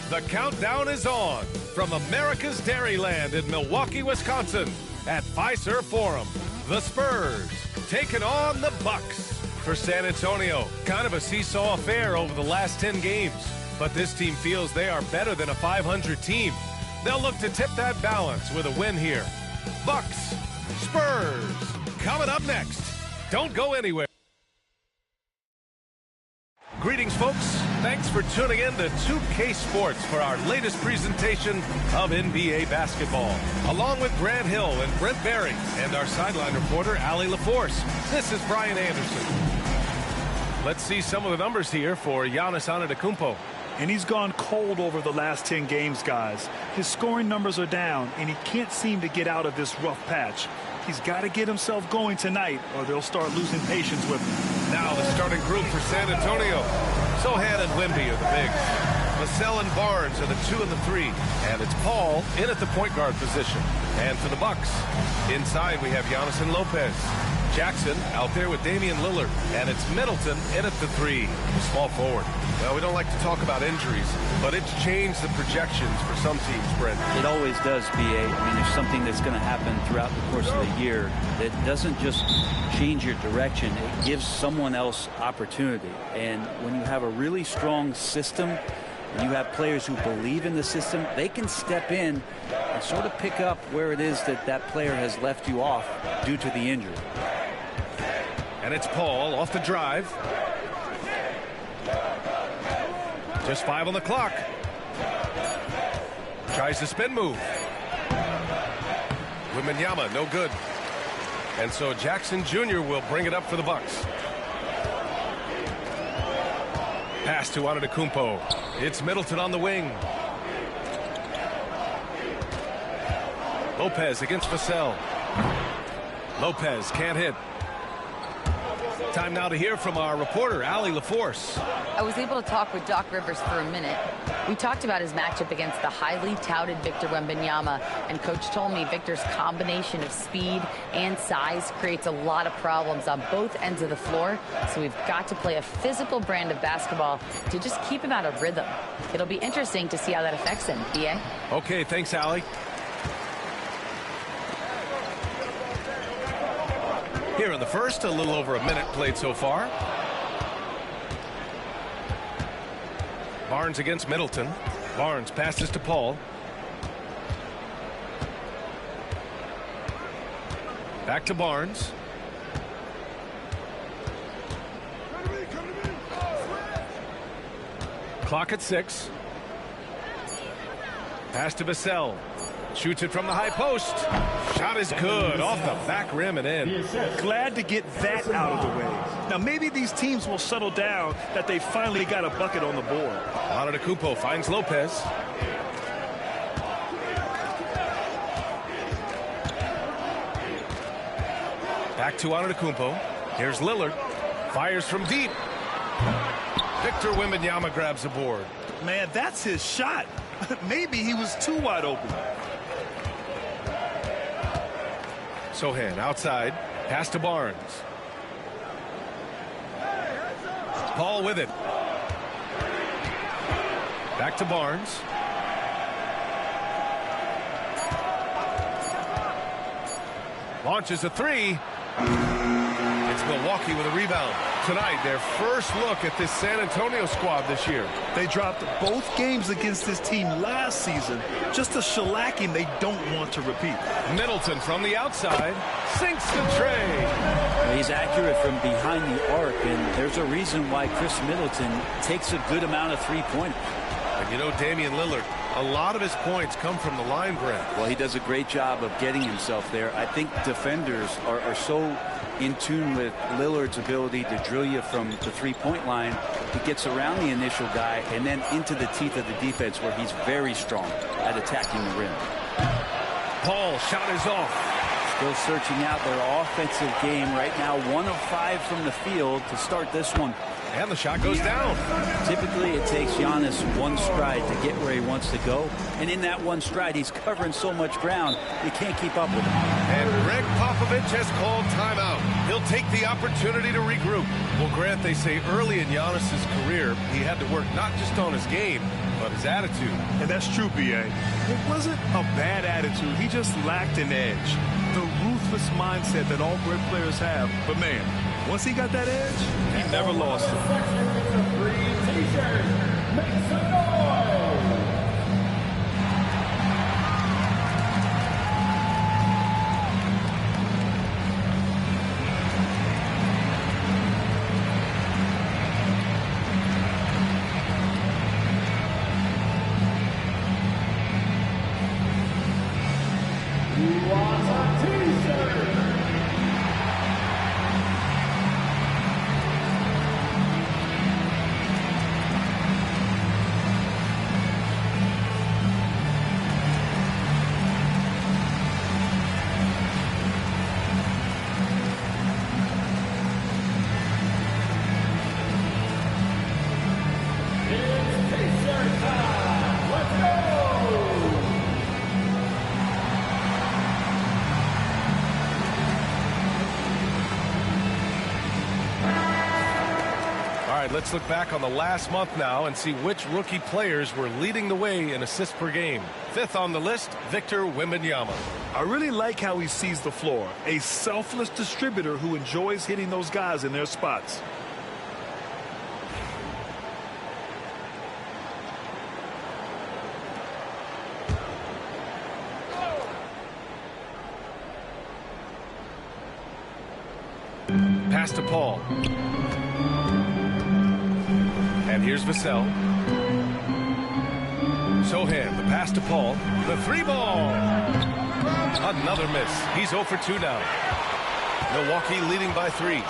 The countdown is on from America's Dairyland in Milwaukee, Wisconsin at Fiserv Forum. The Spurs taking on the Bucks. For San Antonio, kind of a seesaw affair over the last 10 games. But this team feels they are better than a 500 team. They'll look to tip that balance with a win here. Bucks, Spurs, coming up next. Don't go anywhere. Greetings, folks. Thanks for tuning in to 2K Sports for our latest presentation of NBA basketball. Along with Grant Hill and Brent Berry and our sideline reporter, Allie LaForce, this is Brian Anderson. Let's see some of the numbers here for Giannis Antetokounmpo. And he's gone cold over the last 10 games, guys. His scoring numbers are down, and he can't seem to get out of this rough patch. He's got to get himself going tonight, or they'll start losing patience with him. Now the starting group for San Antonio. Sohan and Wemby are the bigs. Vassell and Barnes are the 2 and the 3. And it's Paul in at the point guard position. And for the Bucks, inside we have Giannis and Lopez. Jackson out there with Damian Lillard. And it's Middleton in at the 3, the small forward. Well, we don't like to talk about injuries, but it's changed the projections for some teams, Brent. It always does, B.A. I mean, there's something that's going to happen throughout the course of the year that doesn't just change your direction. It gives someone else opportunity. And when you have a really strong system, and you have players who believe in the system, they can step in and sort of pick up where it is that that player has left you off due to the injury. And it's Paul off the drive. Just 5 on the clock. Tries the spin move. Wembanyama, no good. And so Jackson Jr. will bring it up for the Bucks. Pass to Antetokounmpo. It's Middleton on the wing. Lopez against Vassell. Lopez can't hit. Time now to hear from our reporter, Allie LaForce. I was able to talk with Doc Rivers for a minute. We talked about his matchup against the highly touted Victor Wembanyama, and Coach told me Victor's combination of speed and size creates a lot of problems on both ends of the floor, so we've got to play a physical brand of basketball to just keep him out of rhythm. It'll be interesting to see how that affects him, B.A. Okay, thanks, Allie. Here in the first, a little over a minute played so far. Barnes against Middleton. Barnes passes to Paul. Back to Barnes. Clock at 6. Pass to Vassell. Shoots it from the high post. Shot is good. Off the back rim and in. Glad to get that out of the way. Now, maybe these teams will settle down that they finally got a bucket on the board. Antetokounmpo finds Lopez. Back to Antetokounmpo. Here's Lillard. Fires from deep. Victor Wembanyama grabs the board. Man, that's his shot. Maybe he was too wide open. Sohan outside. Pass to Barnes. Paul with it. Back to Barnes. Launches a 3. It's Milwaukee with a rebound. Tonight, their first look at this San Antonio squad this year. They dropped both games against this team last season. Just a shellacking they don't want to repeat. Middleton from the outside sinks the tray. He's accurate from behind the arc, and there's a reason why Chris Middleton takes a good amount of three-pointers. And you know, Damian Lillard, a lot of his points come from the line, Brent. Well, he does a great job of getting himself there. I think defenders are so in tune with Lillard's ability to drill you from the three-point line. He gets around the initial guy and then into the teeth of the defense, where he's very strong at attacking the rim. Paul, shot is off. Still searching out their offensive game right now. 1 of 5 from the field to start this one. And the shot goes down. Typically, it takes Giannis one stride to get where he wants to go. And in that one stride, he's covering so much ground, you can't keep up with him. And Greg Popovich has called timeout. He'll He'll take the opportunity to regroup. Well, Grant, they say early in Giannis's career, he had to work not just on his game, but his attitude. And that's true, B.A. It wasn't a bad attitude. He just lacked an edge. The ruthless mindset that all great players have. But, man, once he got that edge, he never lost it. Make some noise! Let's look back on the last month now and see which rookie players were leading the way in assists per game. Fifth on the list, Victor Wembanyama. I really like how he sees the floor. A selfless distributor who enjoys hitting those guys in their spots. Pass to Paul. And here's Vassell. Sohan, the pass to Paul. The three ball. Another miss. He's 0 for 2 now. Milwaukee leading by 3.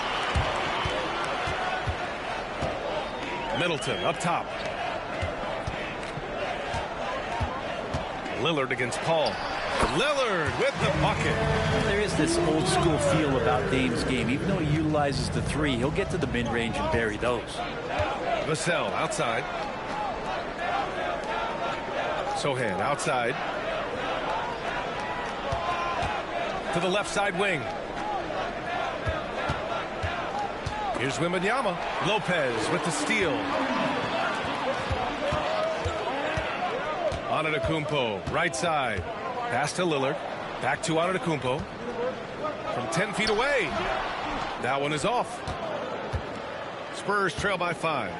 Middleton up top. Lillard against Paul. Lillard with the bucket. There is this old school feel about Dame's game. Even though he utilizes the 3, he'll get to the mid-range and bury those. Vassell outside. Sohan outside. To the left side wing. Here's Wembanyama. Lopez with the steal. Antetokounmpo, right side. Pass to Lillard. Back to Antetokounmpo. From 10 feet away. That one is off. Spurs trail by 5.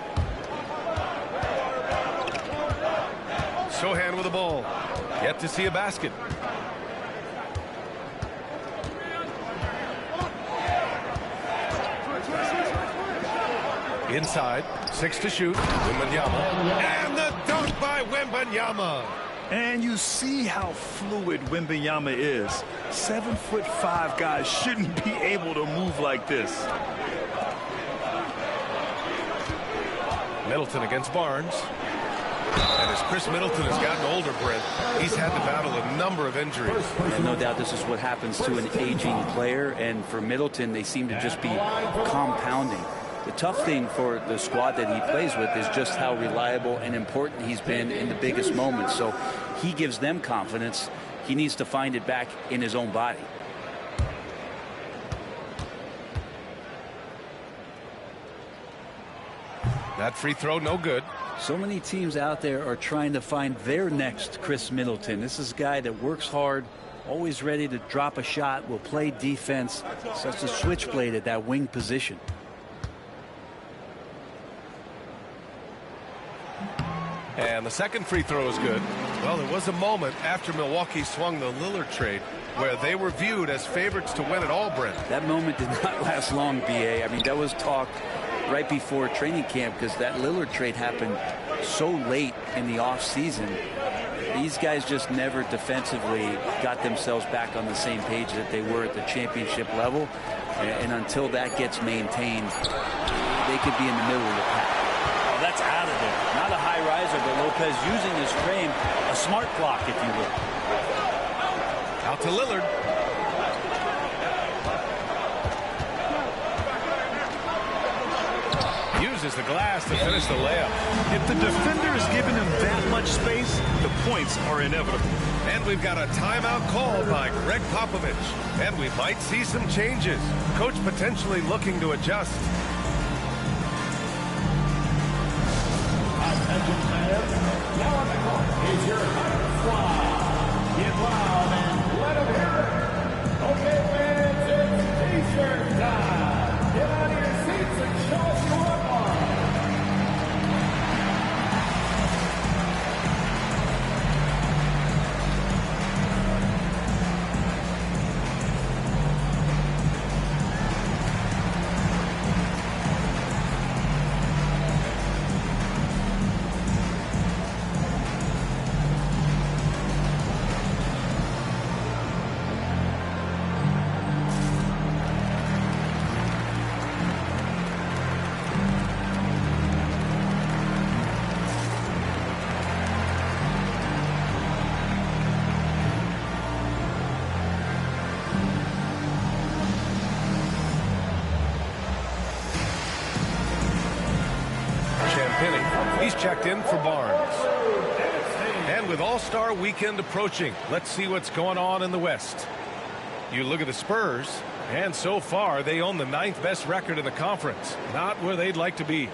Sohan with the ball. Yet to see a basket. Inside. 6 to shoot. Wembanyama. And the dunk by Wembanyama. And you see how fluid Wembanyama is. 7'5" guys shouldn't be able to move like this. Middleton against Barnes. And as Chris Middleton has gotten older, Brent, he's had to battle a number of injuries. And no doubt this is what happens to an aging player. And for Middleton, they seem to just be compounding. The tough thing for the squad that he plays with is just how reliable and important he's been in the biggest moments. So he gives them confidence. He needs to find it back in his own body. That free throw, no good. So many teams out there are trying to find their next Chris Middleton. This is a guy that works hard, always ready to drop a shot, will play defense, such a switchblade at that wing position. And the second free throw is good. Well, there was a moment after Milwaukee swung the Lillard trade where they were viewed as favorites to win it all, Brent. That moment did not last long, B.A. I mean, that was talk right before training camp because that Lillard trade happened so late in the offseason. These guys just never defensively got themselves back on the same page that they were at the championship level. And until that gets maintained, they could be in the middle of the pack. Oh, that's out of there. Not a high riser, but Lopez using his frame, a smart block, if you will. Out to Lillard. Uses the glass to finish the layup. If the defender is giving him that much space, the points are inevitable. And we've got a timeout called by Greg Popovich. And we might see some changes. Coach potentially looking to adjust. Attention fans, now on the court is your Hunters squad. Get loud and let them hear it. Okay, fans, it's T-shirt time. Get out of your seats and show us your one. He's checked in for Barnes. And with All-Star Weekend approaching, let's see what's going on in the West. You look at the Spurs, and so far they own the 9th best record in the conference. Not where they'd like to be.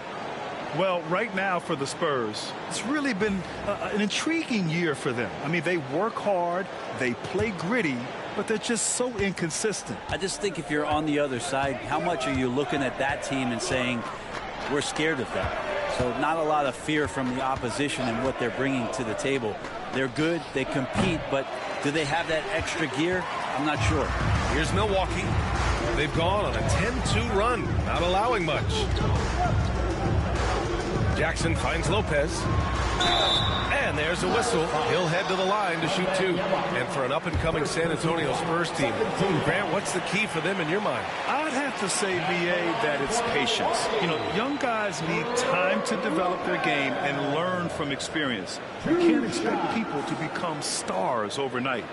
Well, right now for the Spurs, it's really been an intriguing year for them. I mean, they work hard, they play gritty, but they're just so inconsistent. I just think if you're on the other side, how much are you looking at that team and saying, we're scared of them? So not a lot of fear from the opposition and what they're bringing to the table. They're good, they compete, but do they have that extra gear? I'm not sure. Here's Milwaukee. They've gone on a 10-2 run, not allowing much. Jackson finds Lopez. And there's a whistle. He'll head to the line to shoot 2. And for an up-and-coming San Antonio Spurs team, Grant, what's the key for them in your mind? I'd have to say, VA, that it's patience. You know, young guys need time to develop their game and learn from experience. You can't expect people to become stars overnight.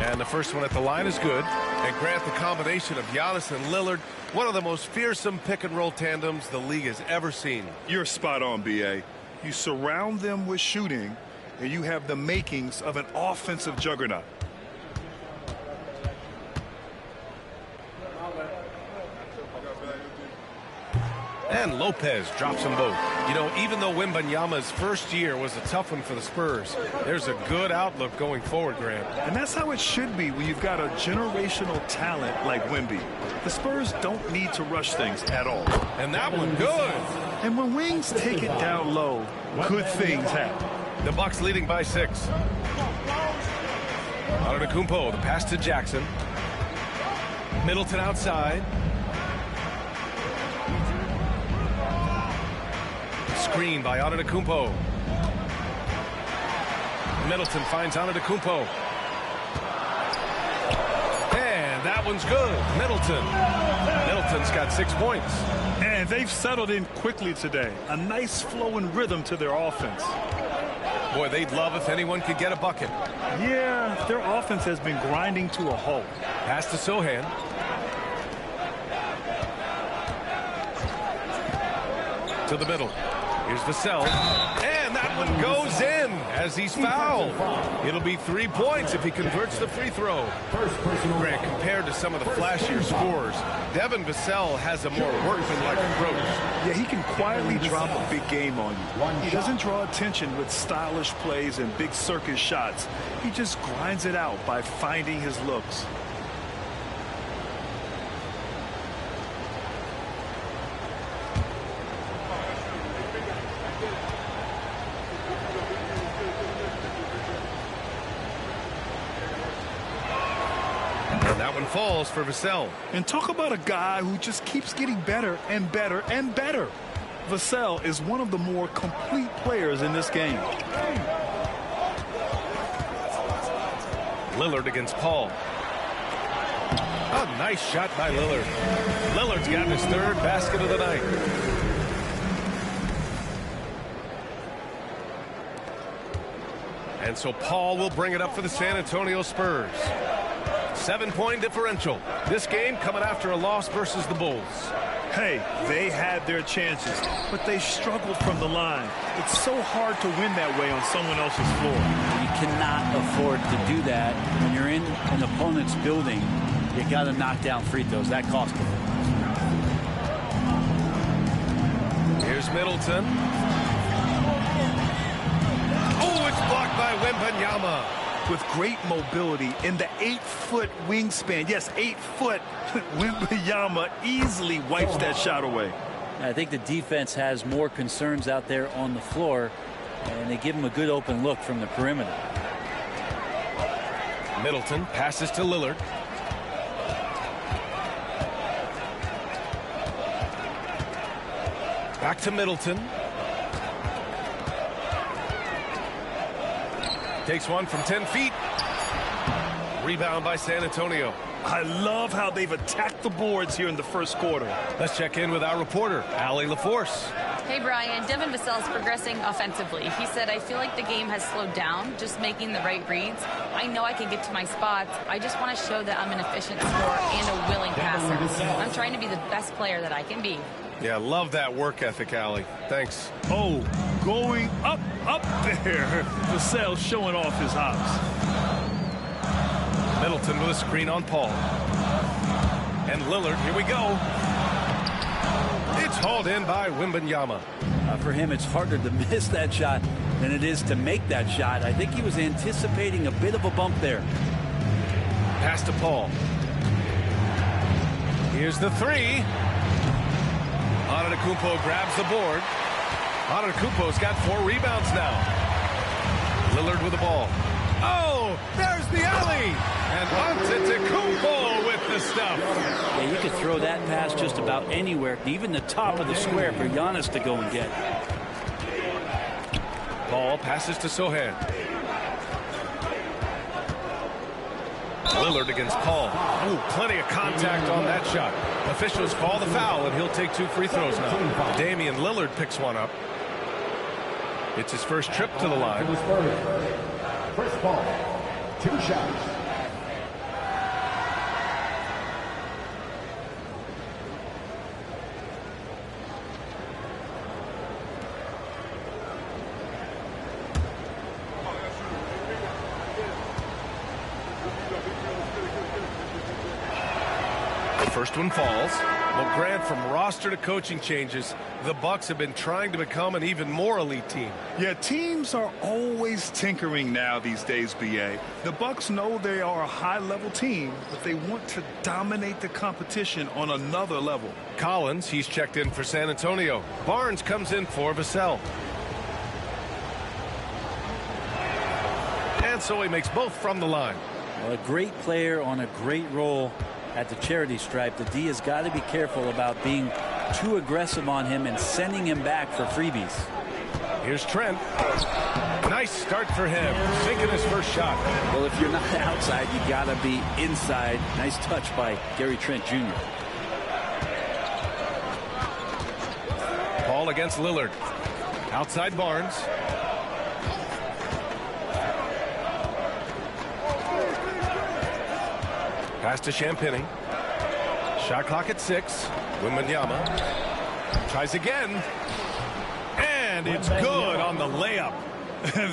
And the first one at the line is good. And Grant, the combination of Giannis and Lillard, one of the most fearsome pick-and-roll tandems the league has ever seen. You're spot on, BA. You surround them with shooting, and you have the makings of an offensive juggernaut. And Lopez drops them both. You know, even though Wembanyama's first year was a tough one for the Spurs, there's a good outlook going forward, Grant. And that's how it should be when you've got a generational talent like Wemby. The Spurs don't need to rush things at all. And that one good. And when Wings take it down low, good things happen. The Bucks leading by 6. Antetokounmpo, the pass to Jackson. Middleton outside. Screen by Antetokounmpo. Middleton finds Antetokounmpo. And that one's good. Middleton's got 6 points. And they've settled in quickly today. A nice flowing rhythm to their offense. Boy, they'd love if anyone could get a bucket. Yeah, their offense has been grinding to a halt. Pass to Sohan. To the middle. Here's Vassell. And that one goes in as he's fouled. It'll be 3 points if he converts the free throw. Grant, compared to some of the flashier scorers, Devin Vassell has a more workmanlike approach. Yeah, he can quietly drop a big game on you. He doesn't draw attention with stylish plays and big circus shots. He just grinds it out by finding his looks. That one falls for Vassell. And talk about a guy who just keeps getting better and better and better. Vassell is one of the more complete players in this game. Lillard against Paul. A nice shot by Lillard. Lillard's got his 3rd basket of the night. And so Paul will bring it up for the San Antonio Spurs. 7-point differential. This game coming after a loss versus the Bulls. Hey, they had their chances, but they struggled from the line. It's so hard to win that way on someone else's floor. You cannot afford to do that. When you're in an opponent's building, you got to knock down free throws. That cost them. Here's Middleton. Oh, it's blocked by Wembanyama. With great mobility in the 8-foot wingspan. Yes, 8 foot. Wembanyama easily wipes that shot away. I think the defense has more concerns out there on the floor, and they give him a good open look from the perimeter. Middleton passes to Lillard. Back to Middleton. Takes one from 10 feet. Rebound by San Antonio. I love how they've attacked the boards here in the first quarter. Let's check in with our reporter, Allie LaForce. Hey, Brian. Devin Vassell is progressing offensively. He said, I feel like the game has slowed down, just making the right reads. I know I can get to my spots. I just want to show that I'm an efficient scorer and a willing passer. I'm trying to be the best player that I can be. Yeah, love that work ethic, Allie. Thanks. Oh, going up there. Vassell showing off his hops. Middleton with a screen on Paul. And Lillard, here we go. It's hauled in by Wembanyama. For him, it's harder to miss that shot than it is to make that shot. I think he was anticipating a bit of a bump there. Pass to Paul. Here's the three. Antetokounmpo grabs the board. Antetokounmpo's got 4 rebounds now. Lillard with the ball. Oh, there's the alley. And Antetokounmpo with the stuff. Yeah, you could throw that pass just about anywhere, even the top of the square for Giannis to go and get. Ball passes to Sohan. Lillard against Paul. Ooh, plenty of contact on that shot. Officials call the foul, and he'll take 2 free throws now. Damian Lillard picks one up. It's his first trip to the line. First ball, 2 shots. First one falls. Well, Grant, from roster to coaching changes, the Bucks have been trying to become an even more elite team. Yeah, teams are always tinkering now these days, BA. The Bucks know they are a high-level team, but they want to dominate the competition on another level. Collins, he's checked in for San Antonio. Barnes comes in for Vassell. And so he makes both from the line. Well, a great player on a great role at the charity stripe. The D has got to be careful about being too aggressive on him and sending him back for freebies. Here's Trent. Nice start for him. Sinking his first shot. Well, if you're not outside, you got to be inside. Nice touch by Gary Trent Jr. Paul against Lillard. Outside Barnes. Pass to Champagny. Shot clock at 6. Wembanyama tries again. And it's good on the layup.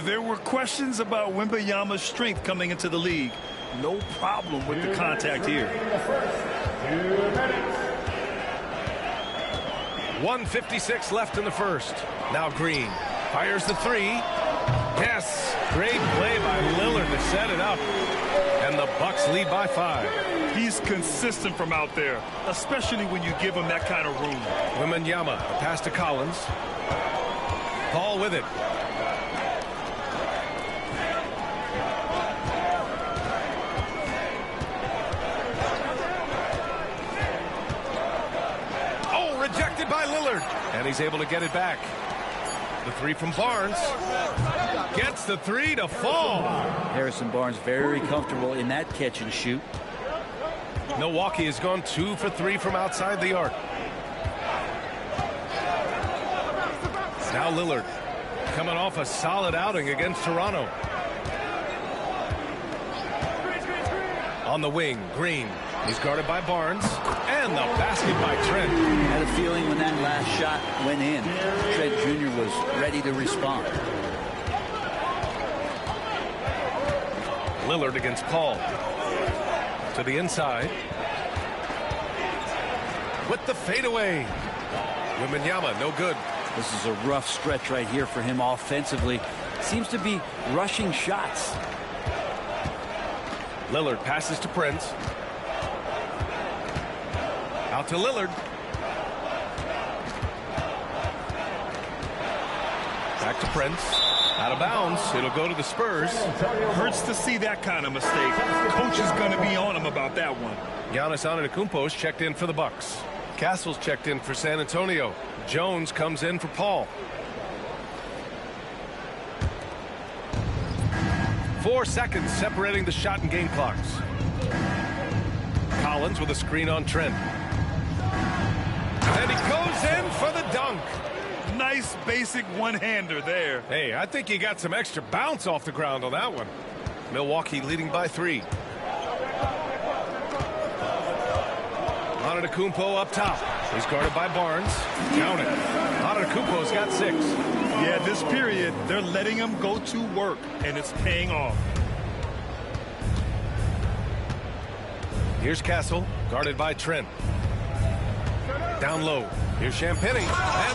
There were questions about Wembanyama's strength coming into the league. No problem with the contact here. 1:56 left in the first. Now Green fires the 3. Yes, great play by Lillard to set it up. And the Bucks lead by 5. He's consistent from out there, especially when you give him that kind of room. Wembanyama, pass to Collins. Paul with it. Oh, rejected by Lillard. And he's able to get it back. The 3 from Barnes. Gets the 3 to fall. Harrison Barnes very comfortable in that catch and shoot. Milwaukee has gone 2 for 3 from outside the arc. Now Lillard coming off a solid outing against Toronto. On the wing, Green. He's guarded by Barnes. And the basket by Trent. I had a feeling when that last shot went in, Trent Jr. was ready to respond. Lillard against Paul. To the inside. With the fadeaway. Wembanyama, no good. This is a rough stretch right here for him offensively. Seems to be rushing shots. Lillard passes to Prince. Out to Lillard. Back to Prince. Out of bounds. It'll go to the Spurs. Hurts to see that kind of mistake. Coach is going to be on him about that one. Giannis Antetokounmpo's checked in for the Bucks. Castle's checked in for San Antonio. Jones comes in for Paul. 4 seconds separating the shot and game clocks. Collins with a screen on Trent. And he goes in for the dunk. Nice basic one-hander there. Hey, I think he got some extra bounce off the ground on that one. Milwaukee leading by 3. Antetokounmpo up top. He's guarded by Barnes. Count it. Antetokounmpo's got 6. Yeah, this period, they're letting him go to work, and it's paying off. Here's Castle, guarded by Trent. Down low. Here's Champagny, and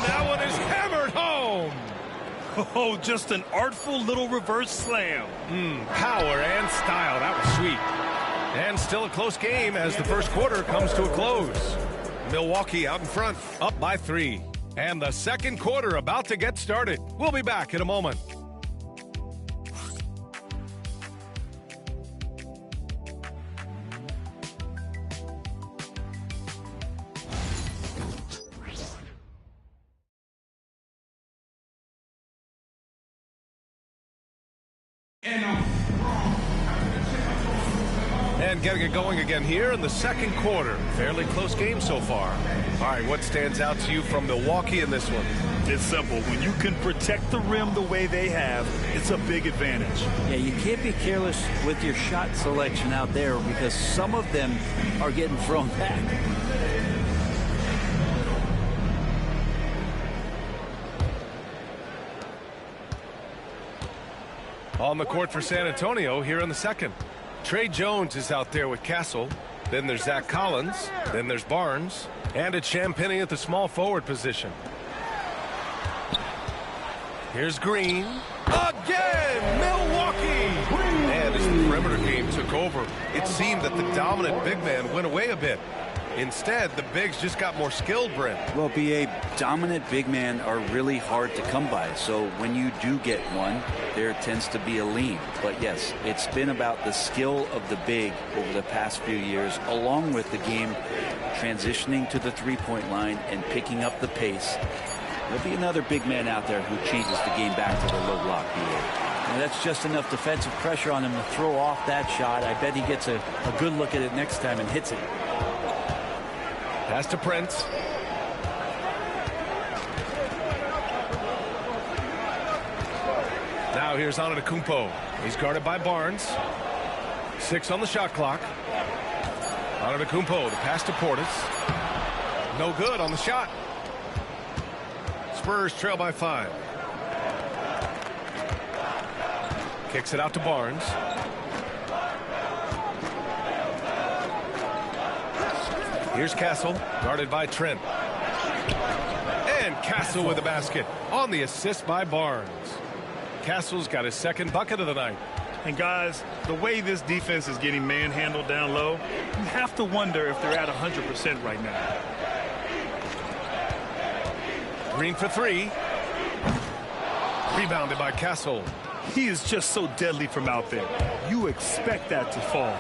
that one is hammered home. Oh, just an artful little reverse slam. Power and style. That was sweet. And still a close game as the first quarter comes to a close. Milwaukee out in front, up by 3. And the second quarter about to get started. We'll be back in a moment. And getting it going again here in the second quarter. Fairly close game so far. All right, what stands out to you from Milwaukee in this one? It's simple. When you can protect the rim the way they have, it's a big advantage. Yeah, you can't be careless with your shot selection out there because some of them are getting thrown back. On the court for San Antonio here in the second. Trey Jones is out there with Castle. Then there's Zach Collins. Then there's Barnes. And it's Champagny at the small forward position. Here's Green. Again, Milwaukee! And as the perimeter game took over, it seemed that the dominant big man went away a bit. Instead, the bigs just got more skilled, Brent. Well, BA, dominant big men are really hard to come by. So when you do get one, there tends to be a lean. But yes, it's been about the skill of the big over the past few years, along with the game transitioning to the three-point line and picking up the pace. There'll be another big man out there who changes the game back to the low block, BA. And that's just enough defensive pressure on him to throw off that shot. I bet he gets a good look at it next time and hits it. Pass to Prince. Now here's Antetokounmpo. He's guarded by Barnes. 6 on the shot clock. Antetokounmpo, the pass to Portis. No good on the shot. Spurs trail by 5. Kicks it out to Barnes. Here's Castle, guarded by Trent. And Castle with the basket on the assist by Barnes. Castle's got his second bucket of the night. And guys, the way this defense is getting manhandled down low, you have to wonder if they're at 100% right now. Green for 3. Rebounded by Castle. He is just so deadly from out there. You expect that to fall.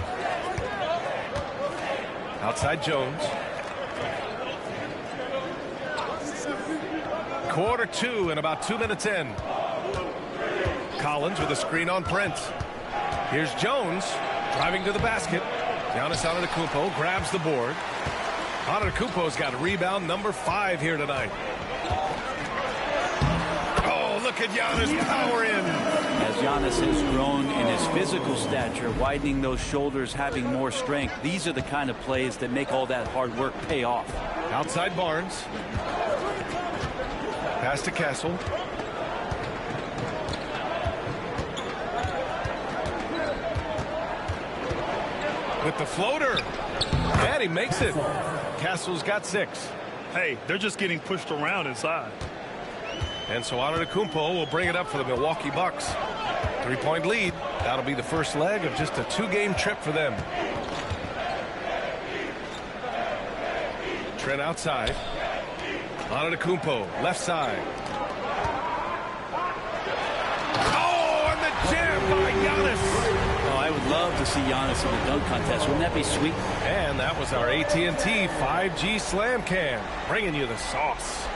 Outside Jones. Quarter 2 and about 2 minutes in. Collins with a screen on Prince. Here's Jones driving to the basket. Giannis Antetokounmpo grabs the board. Antetokounmpo's got rebound number 5 here tonight. Oh, look at Giannis power in. As Giannis has grown in his physical stature, widening those shoulders, having more strength, these are the kind of plays that make all that hard work pay off. Outside Barnes. Pass to Castle. With the floater. And he makes it. Castle's got 6. Hey, they're just getting pushed around inside. And so Antetokounmpo will bring it up for the Milwaukee Bucks. 3-point lead. That'll be the first leg of just a 2-game trip for them. Trent outside. Antetokounmpo, left side. Oh, and the jam by Giannis. Oh, I would love to see Giannis in the dunk contest. Wouldn't that be sweet? And that was our AT&T 5G Slam Cam, bringing you the sauce.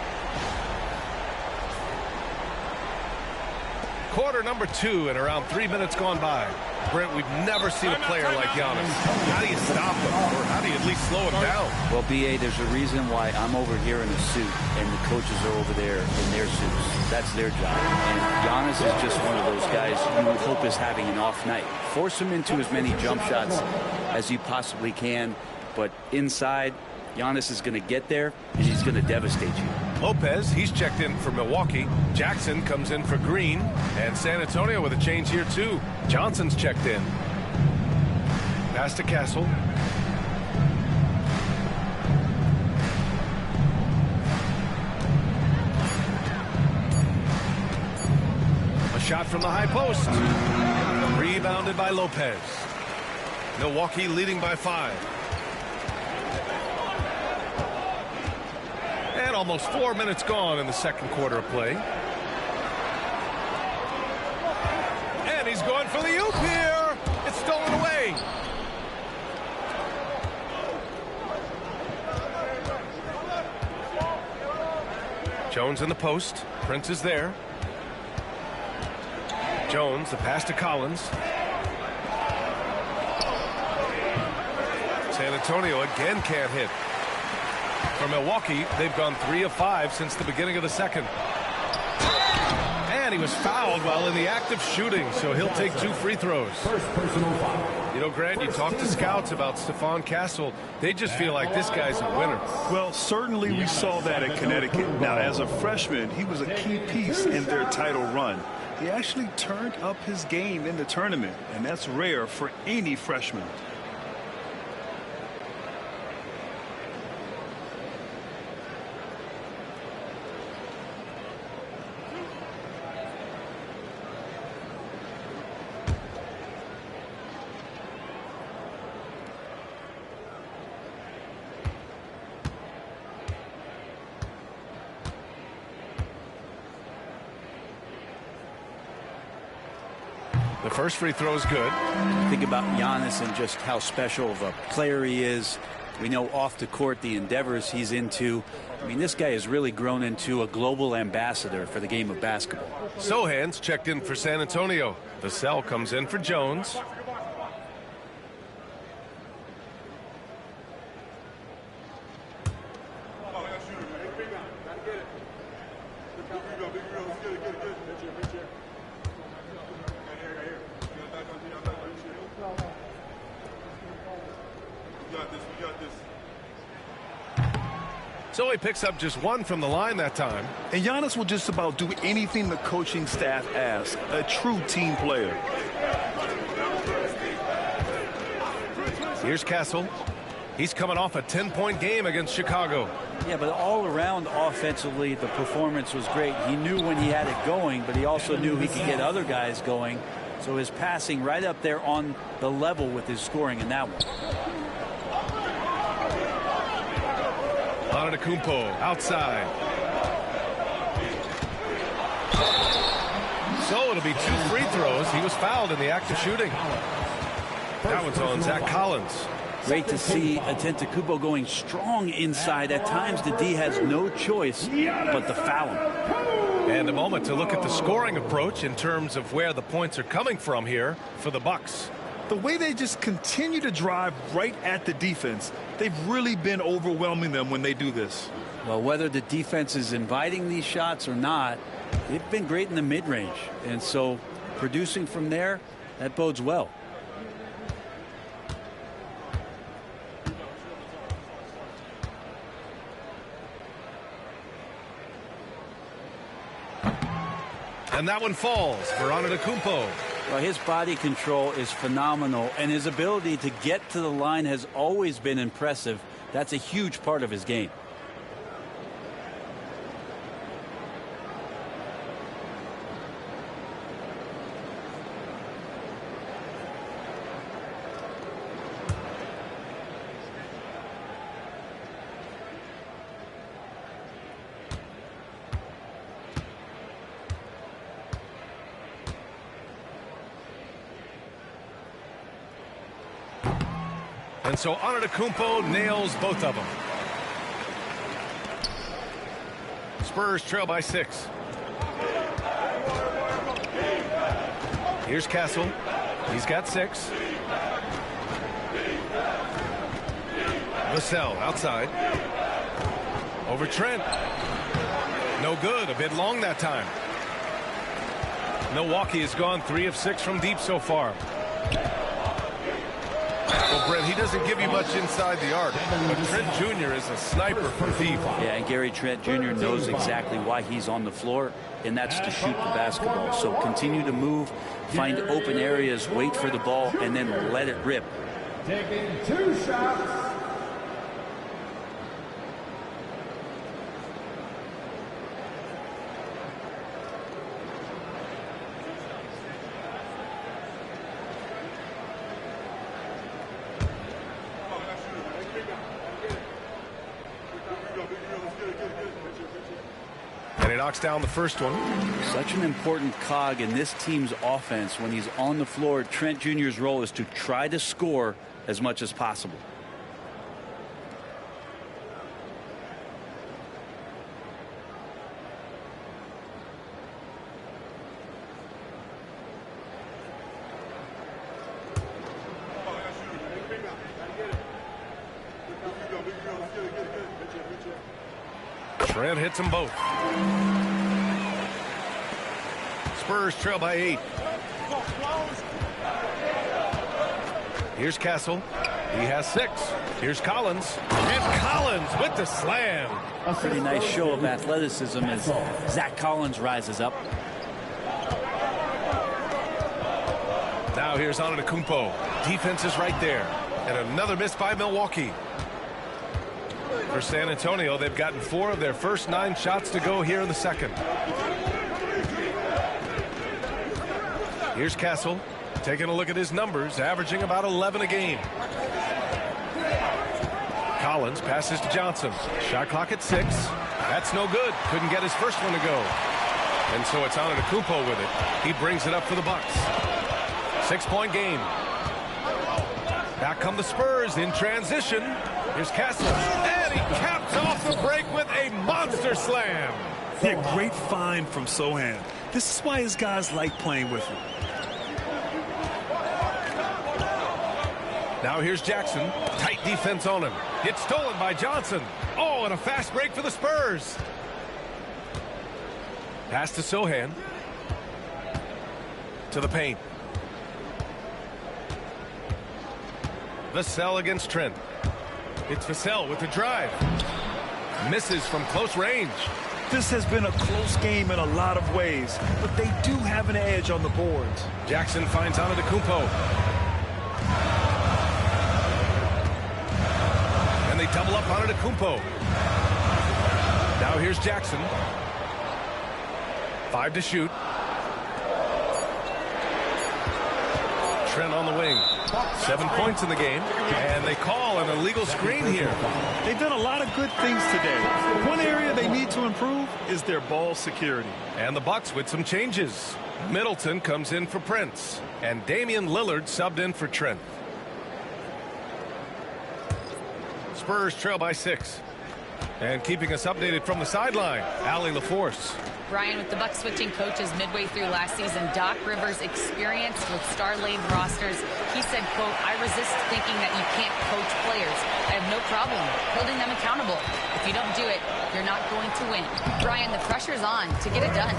Quarter number 2 and around 3 minutes gone by. Brent, we've never seen a player like Giannis. How do you stop him, or how do you at least slow him down? Well, B.A., there's a reason why I'm over here in a suit and the coaches are over there in their suits. That's their job. And Giannis is just one of those guys you would hope is having an off night. Force him into as many jump shots as you possibly can, but inside, Giannis is going to get there, and he's going to devastate you. Lopez, he's checked in for Milwaukee. Jackson comes in for Green. And San Antonio with a change here, too. Johnson's checked in. Pass to Castle. A shot from the high post. Rebounded by Lopez. Milwaukee leading by 5. And almost 4 minutes gone in the second quarter of play. And he's going for the oop here. It's stolen away. Jones in the post. Prince is there. Jones, the pass to Collins. San Antonio again can't hit. For Milwaukee, they've gone 3 of 5 since the beginning of the second. And he was fouled while in the act of shooting, so he'll take 2 free throws. You know, Grant, you talk to scouts about Stephon Castle. They just feel like this guy's a winner. Well, certainly we saw that at Connecticut. Now, as a freshman, he was a key piece in their title run. He actually turned up his game in the tournament, and that's rare for any freshman. The first free throw is good. Think about Giannis and just how special of a player he is. We know off the court the endeavors he's into. I mean, this guy has really grown into a global ambassador for the game of basketball. Sohan's checked in for San Antonio. Vassell comes in for Jones. So he picks up just 1 from the line that time. And Giannis will just about do anything the coaching staff asks. A true team player. Here's Castle. He's coming off a 10-point game against Chicago. Yeah, but all around offensively, the performance was great. He knew when he had it going, but he also knew he could get other guys going. So his passing right up there on the level with his scoring in that one. Antetokounmpo outside. So it'll be 2 free throws. He was fouled in the act of shooting. That one's on Zach Collins. Great to see Antetokounmpo going strong inside. At times the D has no choice but to foul him. And a moment to look at the scoring approach in terms of where the points are coming from here for the Bucks. The way they just continue to drive right at the defense, they've really been overwhelming them when they do this. Well, whether the defense is inviting these shots or not, they've been great in the mid-range. And so producing from there, that bodes well. And that one falls for Antetokounmpo. Well, his body control is phenomenal, and his ability to get to the line has always been impressive. That's a huge part of his game. And so Antetokounmpo nails both of them. Spurs trail by 6. Here's Castle. He's got 6. Vassell outside. Over Trent. No good. A bit long that time. Milwaukee has gone 3 of 6 from deep so far. Well, Brent, he doesn't give you much inside the arc, but Trent Jr. is a sniper from deep. Yeah, and Gary Trent Jr. knows exactly why he's on the floor, and that's to shoot the basketball. So continue to move, find open areas, wait for the ball, and then let it rip. Taking 2 shots. And he knocks down the first one. Such an important cog in this team's offense. When he's on the floor, Trent Jr.'s role is to try to score as much as possible. Trent hits them both. Spurs trail by 8. Here's Castle. He has 6. Here's Collins. And Collins with the slam. A pretty nice show of athleticism as Zach Collins rises up. Now here's Antetokounmpo. Defense is right there. And another miss by Milwaukee. For San Antonio, they've gotten 4 of their first 9 shots to go here in the second. Here's Castle, taking a look at his numbers, averaging about 11 a game. Collins passes to Johnson. Shot clock at 6. That's no good. Couldn't get his first one to go. And so it's Antetokounmpo with it. He brings it up for the Bucks. 6-point game. Back come the Spurs in transition. Here's Castle. And he caps off the break with a monster slam. Yeah, great find from Sohan. This is why his guys like playing with him. Now here's Jackson. Tight defense on him. It's stolen by Johnson. Oh, and a fast break for the Spurs. Pass to Sohan. To the paint. Vassell against Trent. It's Vassell with the drive. Misses from close range. This has been a close game in a lot of ways, but they do have an edge on the boards. Jackson finds Antetokounmpo. And they double up Antetokounmpo. Now here's Jackson. 5 to shoot. Trent on the wing. 7 points in the game, and they call an illegal screen here. They've done a lot of good things today. One area they need to improve is their ball security. And the Bucks with some changes. Middleton comes in for Prince, and Damian Lillard subbed in for Trent. Spurs trail by 6. And keeping us updated from the sideline, Allie LaForce. Brian, with the Bucks switching coaches midway through last season, Doc Rivers' experience with star-laden rosters, he said, quote, "I resist thinking that you can't coach players. I have no problem holding them accountable. If you don't do it, you're not going to win. Brian, the pressure's on to get it done.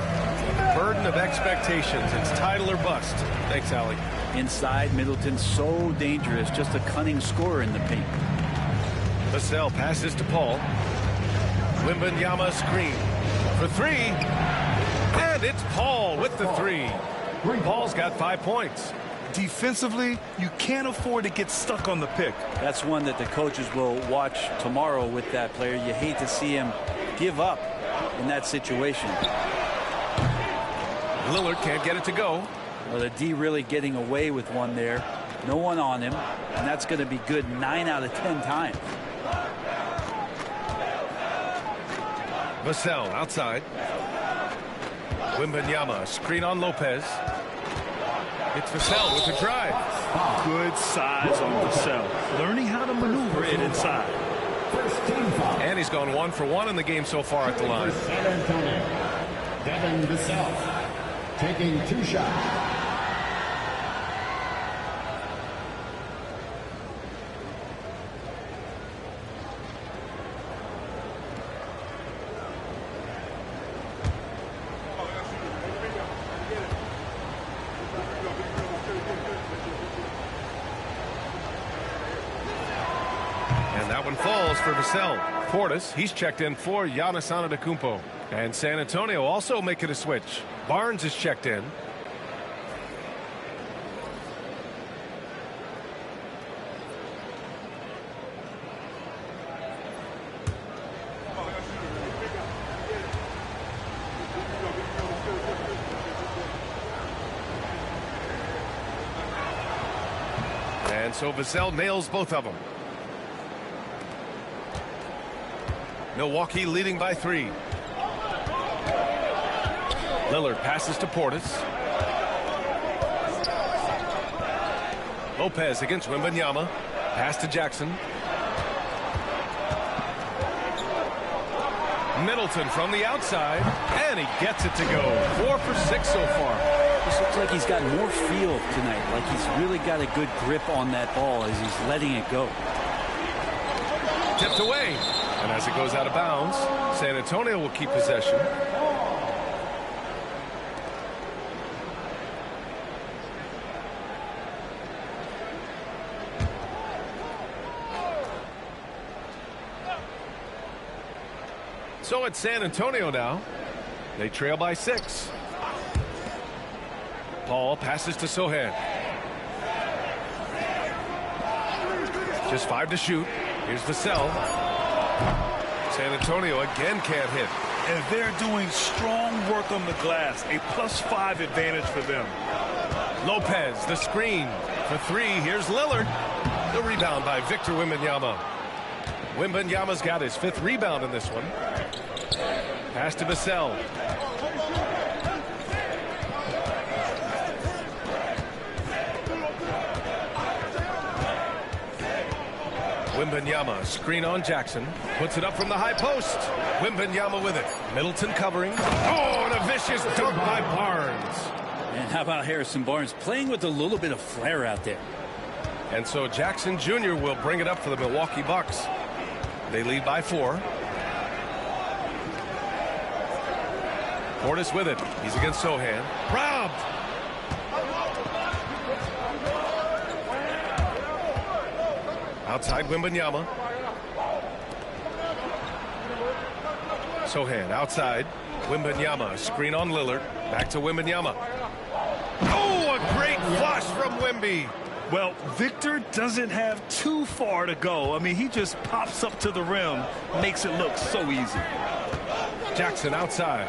Burden of expectations. It's title or bust. Thanks, Allie. Inside, Middleton's so dangerous, just a cunning scorer in the paint. Vassell passes to Paul. Wembanyama screen for three. And it's Paul with the three. Paul's got 5 points. Defensively, you can't afford to get stuck on the pick. That's one that the coaches will watch tomorrow with that player. You hate to see him give up in that situation. Lillard can't get it to go. Well, the D really getting away with one there. No one on him, and that's going to be good 9 out of 10 times. Vassell outside. Wembanyama screen on Lopez. It's Vassell with the drive. Good size on Vassell. Learning how to maneuver it inside. And he's gone 1 for 1 in the game so far at the line. San Antonio, Devin Vassell taking 2 shots. Falls for Vassell. Portis, he's checked in for Giannis Antetokounmpo. And San Antonio also making a switch. Barnes is checked in. And so Vassell nails both of them. Milwaukee leading by 3. Lillard passes to Portis. Lopez against Wembanyama. Pass to Jackson. Middleton from the outside. And he gets it to go. 4 for 6 so far. This looks like he's got more feel tonight. Like he's really got a good grip on that ball as he's letting it go. Tipped away. And as it goes out of bounds, San Antonio will keep possession. So it's San Antonio now. They trail by 6. Paul passes to Sohan. Just 5 to shoot. Here's Vassell. San Antonio again can't hit. And they're doing strong work on the glass. A +5 advantage for them. Lopez, the screen for 3. Here's Lillard. The rebound by Victor Wembanyama. Wembanyama's got his 5th rebound in this one. Pass to Vassell. Wembanyama, screen on Jackson. Puts it up from the high post. Wembanyama with it. Middleton covering. Oh, and a vicious dunk by Barnes. And how about Harrison Barnes playing with a little bit of flair out there. And so Jackson Jr. will bring it up for the Milwaukee Bucks. They lead by 4. Portis with it. He's against Sohan. Robbed. Outside Wembanyama. Sohan outside. Wembanyama, screen on Lillard. Back to Wembanyama. Oh, a great flush from Wemby. Well, Victor doesn't have too far to go. I mean, he just pops up to the rim, makes it look so easy. Jackson outside.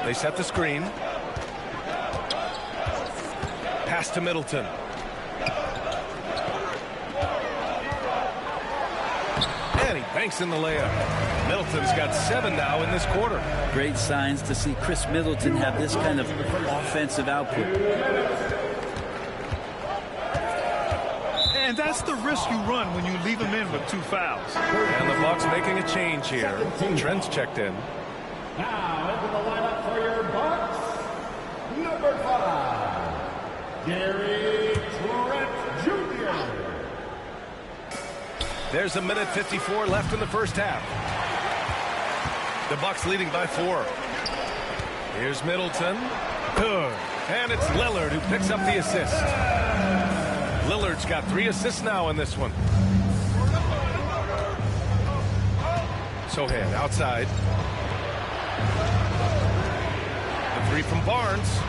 They set the screen. Pass to Middleton. And he banks in the layup. Middleton's got 7 now in this quarter. Great signs to see Chris Middleton have this kind of offensive output. And that's the risk you run when you leave him in with 2 fouls. And the Bucks making a change here. Trent's checked in. Now into the lineup for your Bucks, number 5, Gary Trent Jr. There's a minute 54 left in the first half. The Bucks leading by 4. Here's Middleton. Good. And it's Lillard who picks up the assist. Lillard's got 3 assists now in this one. Sohan outside. The 3 from Barnes.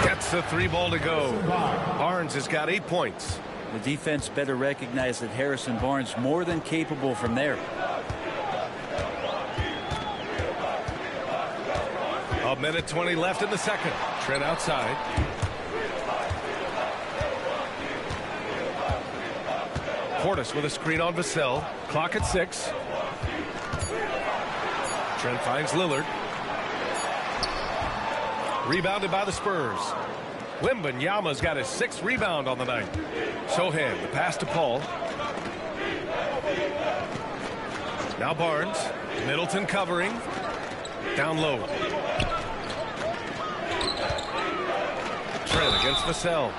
Gets the 3 ball to go. Barnes has got 8 points. The defense better recognize that Harrison Barnes more than capable from there. A minute 20 left in the second. Trent outside. Portis with a screen on Vassell. Clock at 6. Trent finds Lillard. Rebounded by the Spurs. Wembanyama's got his 6th rebound on the night. Sohan, the pass to Paul. Now Barnes. Middleton covering. Down low. Trent against Vassell.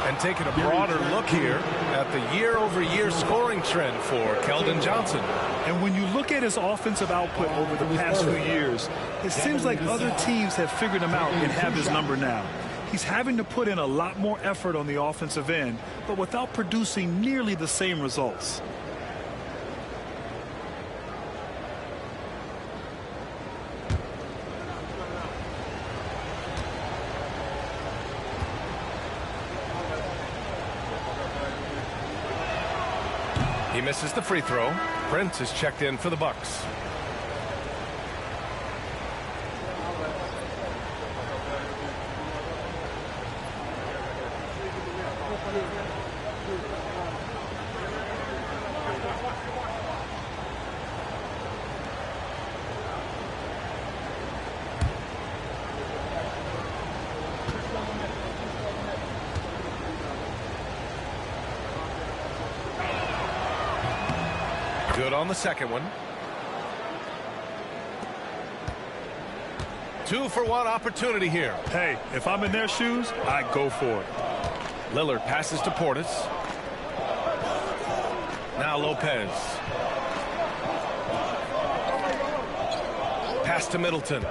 And taking a broader look here at the year-over-year scoring trend for Keldon Johnson. And when you look at his offensive output over the past few years, it seems like other teams have figured him out and have his number now. He's having to put in a lot more effort on the offensive end, but without producing nearly the same results. He misses the free throw. Prince is checked in for the Bucks. Good on the second one. 2-for-1 opportunity here. Hey, if I'm in their shoes, I'd go for it. Lillard passes to Portis. Now Lopez. Pass to Middleton.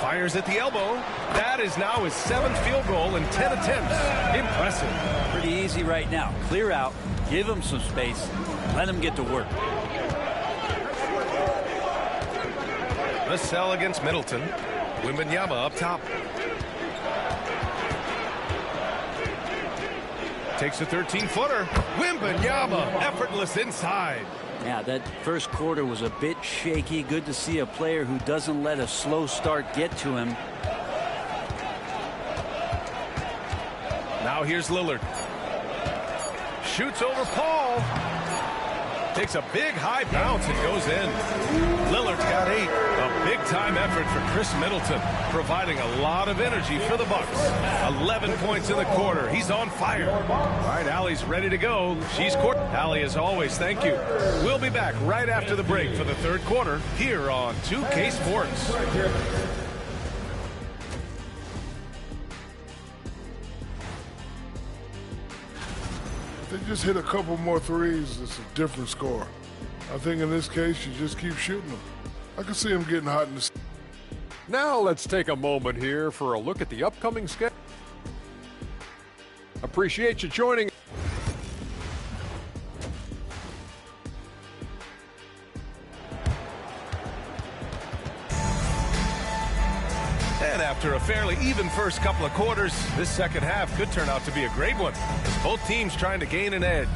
Fires at the elbow. That is now his 7th field goal in 10 attempts. Impressive. Pretty easy right now. Clear out. Give him some space. Let him get to work. Vassell against Middleton. Wembanyama up top. Takes a 13-footer. Wembanyama effortless inside. Yeah, that first quarter was a bit shaky. Good to see a player who doesn't let a slow start get to him. Now here's Lillard. Shoots over Paul. Takes a big high bounce and goes in. Lillard's got 8. A big-time effort for Chris Middleton, providing a lot of energy for the Bucks. 11 points in the quarter. He's on fire. All right, Allie's ready to go. She's court. Allie, as always, thank you. We'll be back right after the break for the third quarter here on 2K Sports. They just hit a couple more threes, it's a different score. I think in this case, you just keep shooting them. I can see them getting hot in the... Now let's take a moment here for a look at the upcoming schedule. Appreciate you joining. And after a fairly even first couple of quarters, this second half could turn out to be a great one, as both teams trying to gain an edge.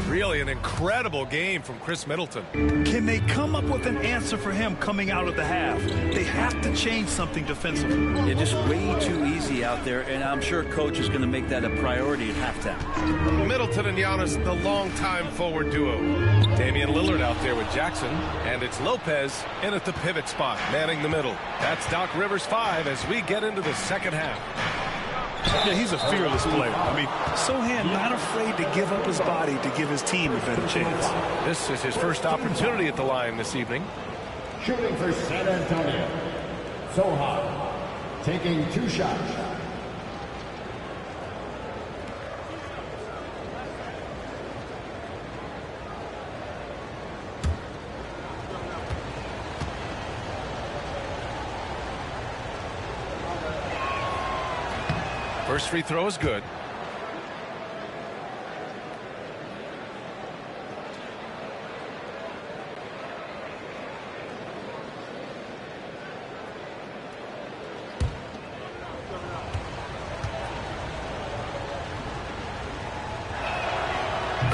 Really an incredible game from Chris Middleton. Can they come up with an answer for him coming out of the half? They have to change something defensively. They're just way too easy out there, and I'm sure coach is going to make that a priority at halftime. Middleton and Giannis, the longtime forward duo. Damian Lillard out there with Jackson, and it's Lopez in at the pivot spot, manning the middle. That's Doc Rivers 5 as we get into the second half. Yeah, he's a fearless player. I mean, Sohan not afraid to give up his body to give his team a better chance. This is his first opportunity at the line this evening. Shooting for San Antonio. Sohan taking 2 shots. First free throw is good.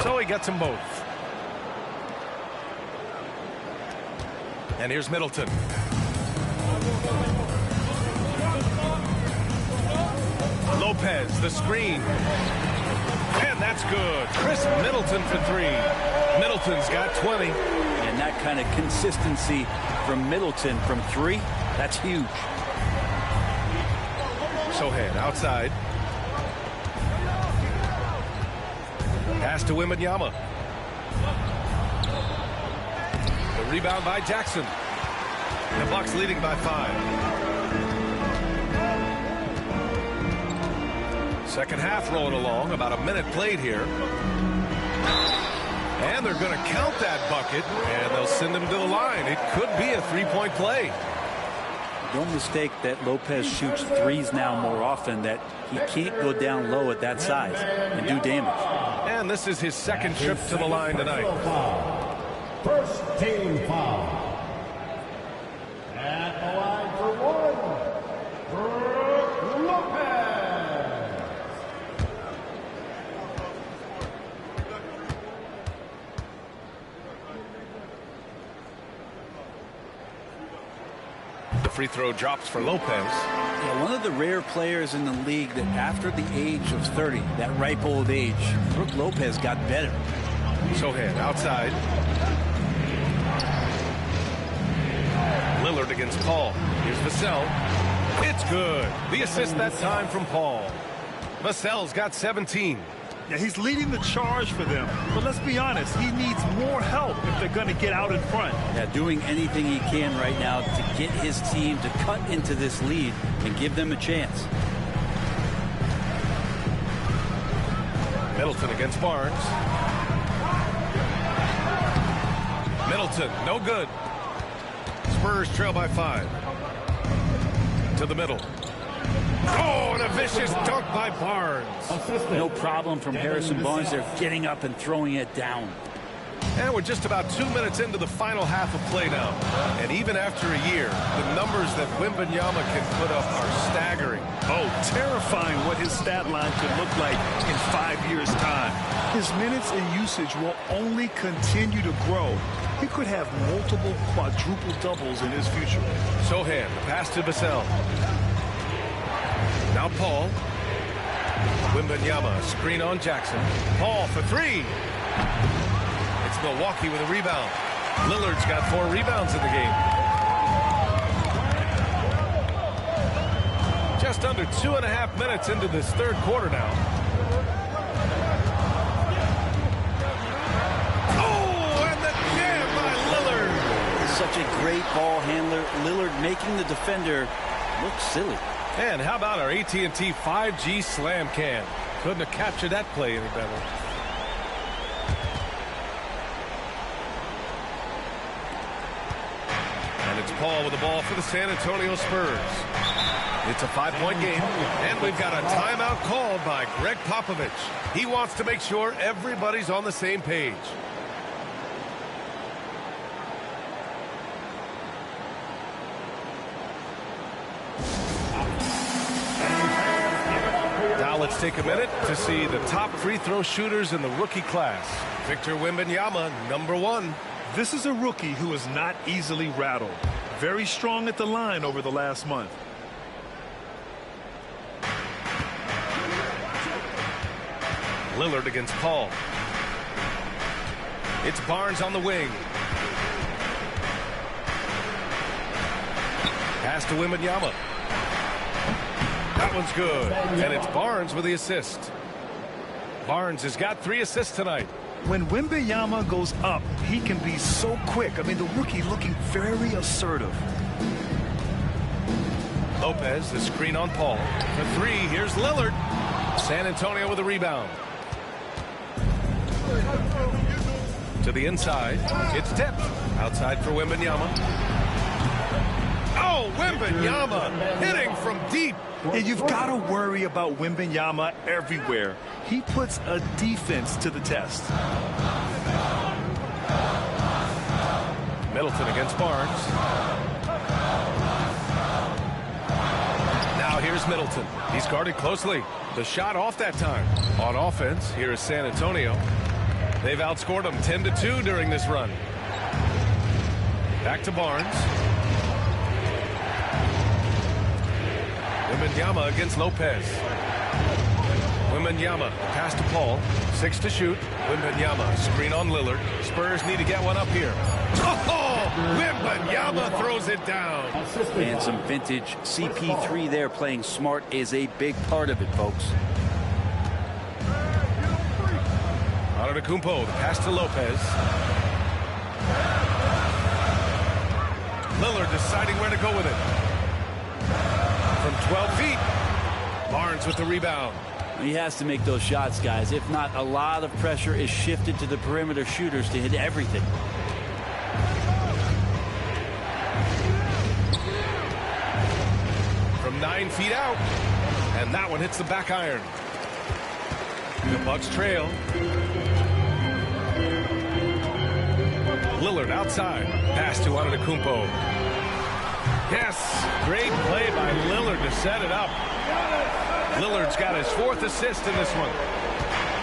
So he gets them both. And here's Middleton. Lopez, the screen. And that's good. Chris Middleton for three. Middleton's got 20. And that kind of consistency from Middleton from three, that's huge. Sohan outside. Pass to Wembanyama. The rebound by Jackson. The Bucks leading by 5. Second half rolling along, about a minute played here. And they're going to count that bucket, and they'll send him to the line. It could be a three-point play. Don't mistake that Lopez shoots threes now more often, that he can't go down low at that size and do damage. And this is his second trip to the line tonight. First team foul. At the line for one, Brook Lopez. The free throw drops for Lopez. Yeah, one of the rare players in the league that after the age of 30, that ripe old age, Brook Lopez got better. Sohan outside. Lillard against Paul. Here's Vassell. It's good. The assist that time from Paul. Vassell's got 17. Yeah, he's leading the charge for them. But let's be honest, he needs more help if they're going to get out in front. Yeah, doing anything he can right now to get his team to cut into this lead and give them a chance. Middleton against Barnes. Middleton, no good. Spurs trail by 5. To the middle. Oh, and a vicious dunk by Barnes. No problem from Harrison Barnes. They're getting up and throwing it down. And we're just about 2 minutes into the final half of play now. And even after a year, the numbers that Wembanyama can put up are staggering. Oh, terrifying what his stat line could look like in 5 years' time. His minutes and usage will only continue to grow. He could have multiple quadruple doubles in his future. Sohan, the pass to Vassell. Now Paul. Wembanyama, screen on Jackson. Paul for three. It's Milwaukee with a rebound. Lillard's got 4 rebounds in the game. Just under 2.5 minutes into this third quarter now. Oh, and the jam by Lillard. Such a great ball handler. Lillard making the defender look silly. And how about our AT&T 5G slam cam? Couldn't have captured that play any better. And it's Paul with the ball for the San Antonio Spurs. It's a 5-point game, and we've got a timeout called by Greg Popovich. He wants to make sure everybody's on the same page. Now let's take a minute to see the top free throw shooters in the rookie class. Victor Wembanyama, number 1. This is a rookie who is not easily rattled. Very strong at the line over the last month. Lillard against Paul. It's Barnes on the wing. Pass to Wembanyama. That one's good. And it's Barnes with the assist. Barnes has got 3 assists tonight. When Wembanyama goes up, he can be so quick. I mean, the rookie looking very assertive. Lopez, the screen on Paul. For 3, here's Lillard. San Antonio with a rebound. To the inside. It's tipped. Outside for Wembanyama. Oh, Wembanyama hitting from deep. And you've got to worry about Wembanyama everywhere. He puts a defense to the test. Middleton against Barnes. Now here's Middleton. He's guarded closely. The shot off that time. On offense, here is San Antonio. They've outscored them 10-2 during this run. Back to Barnes. Wembanyama against Lopez. Wembanyama, pass to Paul. 6 to shoot. Wembanyama, screen on Lillard. Spurs need to get one up here. Oh, Wembanyama throws it down. And some vintage CP3 there. Playing smart is a big part of it, folks. Antetokounmpo, the pass to Lopez. Lillard deciding where to go with it. From 12 feet. Barnes with the rebound. He has to make those shots, guys. If not, a lot of pressure is shifted to the perimeter shooters to hit everything. From 9 feet out. And that one hits the back iron. The Bucks trail. Lillard outside. Pass to Antetokounmpo. Yes, great play by Lillard to set it up. Lillard's got his 4th assist in this one.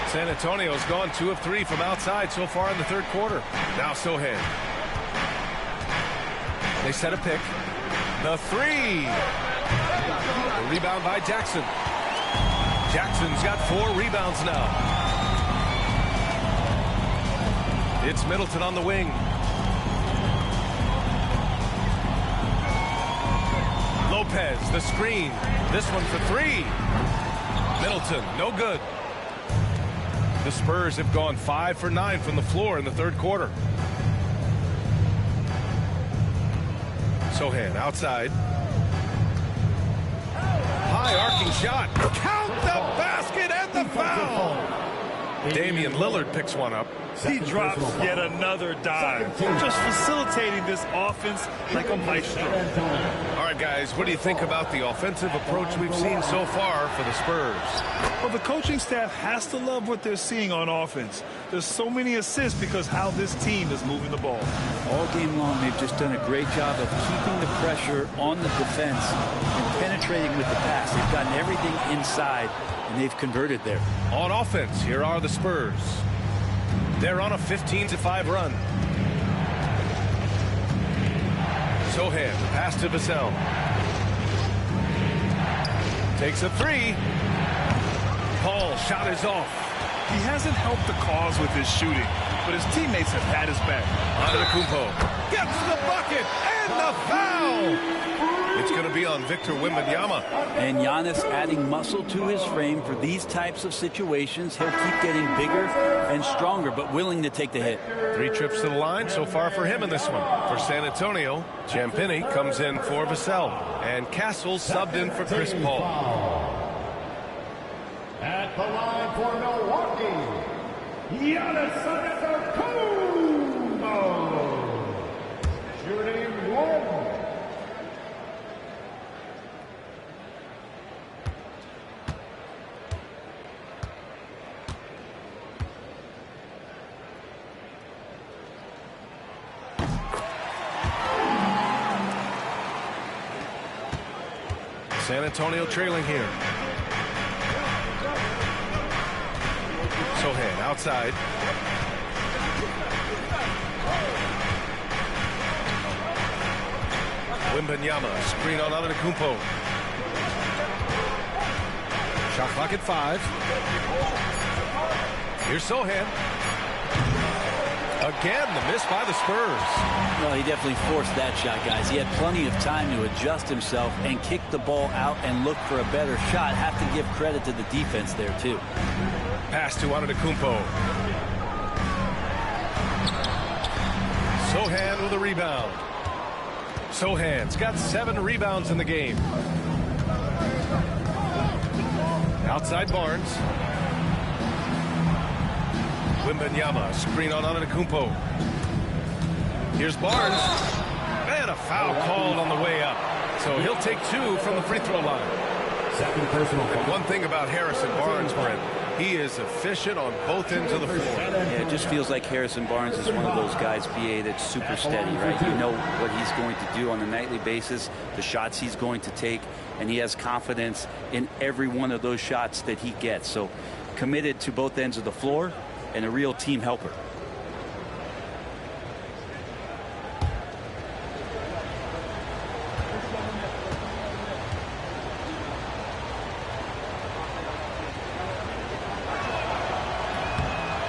San Antonio's gone 2 of 3 from outside so far in the 3rd quarter. Now Sohan. They set a pick. The 3. The rebound by Jackson. Jackson's got 4 rebounds now. It's Middleton on the wing. Lopez, the screen. This one for 3. Middleton, no good. The Spurs have gone 5 for 9 from the floor in the 3rd quarter. Sohan outside. High arcing shot. Count the basket and the foul. Damian Lillard picks one up. He drops yet another dive. Just facilitating this offense like a maestro. All right, guys, what do you think about the offensive approach we've seen so far for the Spurs? Well, the coaching staff has to love what they're seeing on offense. There's so many assists because how this team is moving the ball. All game long, they've just done a great job of keeping the pressure on the defense and penetrating with the pass. They've gotten everything inside, and they've converted there. On offense, here are the Spurs. They're on a 15-5 run. Sohan, the pass to Vassell. Takes a 3. Paul, shot is off. He hasn't helped the cause with his shooting, but his teammates have had his back. Antetokounmpo gets the bucket and the foul. It's going to be on Victor Wembanyama. And Giannis adding muscle to his frame for these types of situations. He'll keep getting bigger and stronger, but willing to take the hit. 3 trips to the line so far for him in this one. For San Antonio, Champagny comes in for Vassell. And Castle subbed in for Chris Paul. At the line for Milwaukee, Giannis Antetokounmpo. Shooting 1. San Antonio trailing here. Sohan outside. Wembanyama, screen on Antetokounmpo. Shot clock at 5. Here's Sohan. Again, the miss by the Spurs. Well, he definitely forced that shot, guys. He had plenty of time to adjust himself and kick the ball out and look for a better shot. Have to give credit to the defense there, too. Pass to Antetokounmpo. Sohan with a rebound. Sohan's got 7 rebounds in the game. Outside Barnes. Wembanyama, screen on Antetokounmpo. Here's Barnes. And a foul called on the way up. so he'll take 2 from the free throw line. Second personal. And one thing about Harrison Barnes, Brent, he is efficient on both ends of the floor. Yeah, it just feels like Harrison Barnes is one of those guys, BA, that's super steady, right? You know what he's going to do on a nightly basis, the shots he's going to take, and he has confidence in every one of those shots that he gets. So committed to both ends of the floor and a real team helper.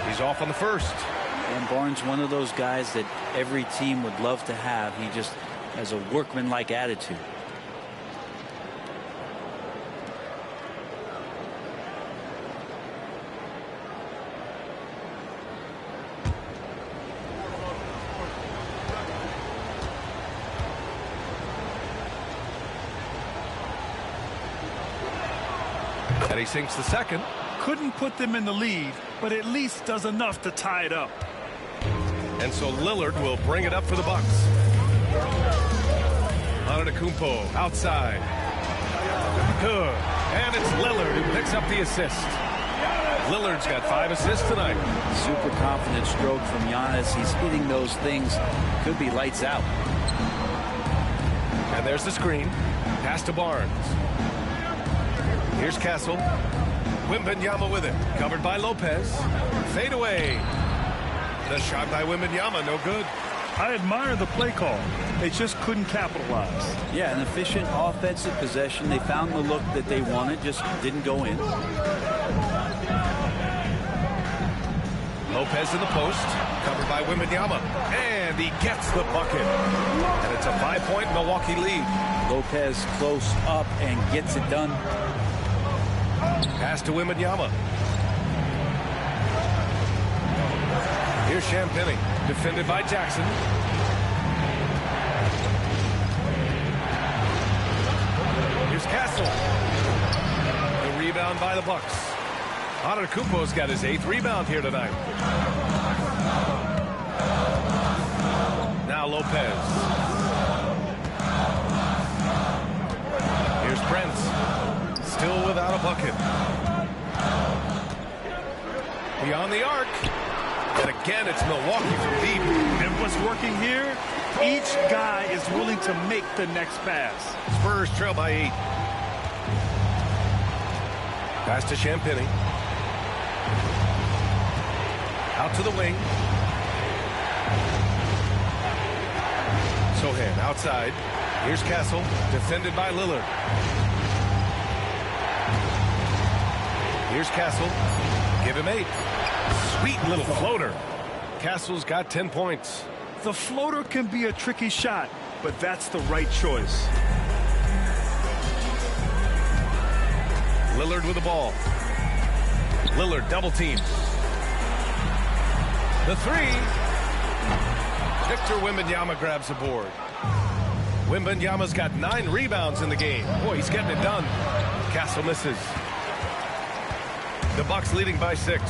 He's off on the first. And Barnes, one of those guys that every team would love to have. He just has a workmanlike attitude. And he sinks the second. Couldn't put them in the lead, but at least does enough to tie it up. And so Lillard will bring it up for the Bucks. Antetokounmpo outside. Good. And it's Lillard who picks up the assist. Lillard's got 5 assists tonight. Super confident stroke from Giannis. He's hitting those things. Could be lights out. And there's the screen. Pass to Barnes. Here's Castle. Wembanyama with it. Covered by Lopez. Fade away. The shot by Wembanyama, no good. I admire the play call. They just couldn't capitalize. Yeah, an efficient offensive possession. They found the look that they wanted, just didn't go in. Lopez in the post. Covered by Wembanyama. And he gets the bucket. And it's a 5-point Milwaukee lead. Lopez close up and gets it done. Pass to Wembanyama. Here's Champagny, defended by Jackson. Here's Castle. The rebound by the Bucks. Antetokounmpo's got his 8th rebound here tonight. Now Lopez. Here's Prince. Still without a bucket. Beyond the arc. And again, it's Milwaukee from deep. And what's working here? Each guy is willing to make the next pass. Spurs trail by 8. Pass to Champagny. Out to the wing. Sohan outside. Here's Castle, defended by Lillard. Here's Castle. Give him 8. Sweet little floater. Castle's got 10 points. The floater can be a tricky shot, but that's the right choice. Lillard with the ball. Lillard double team. The 3. Victor Wembanyama grabs the board. Wembanyama's got 9 rebounds in the game. Boy, he's getting it done. Castle misses. The Bucks leading by 6.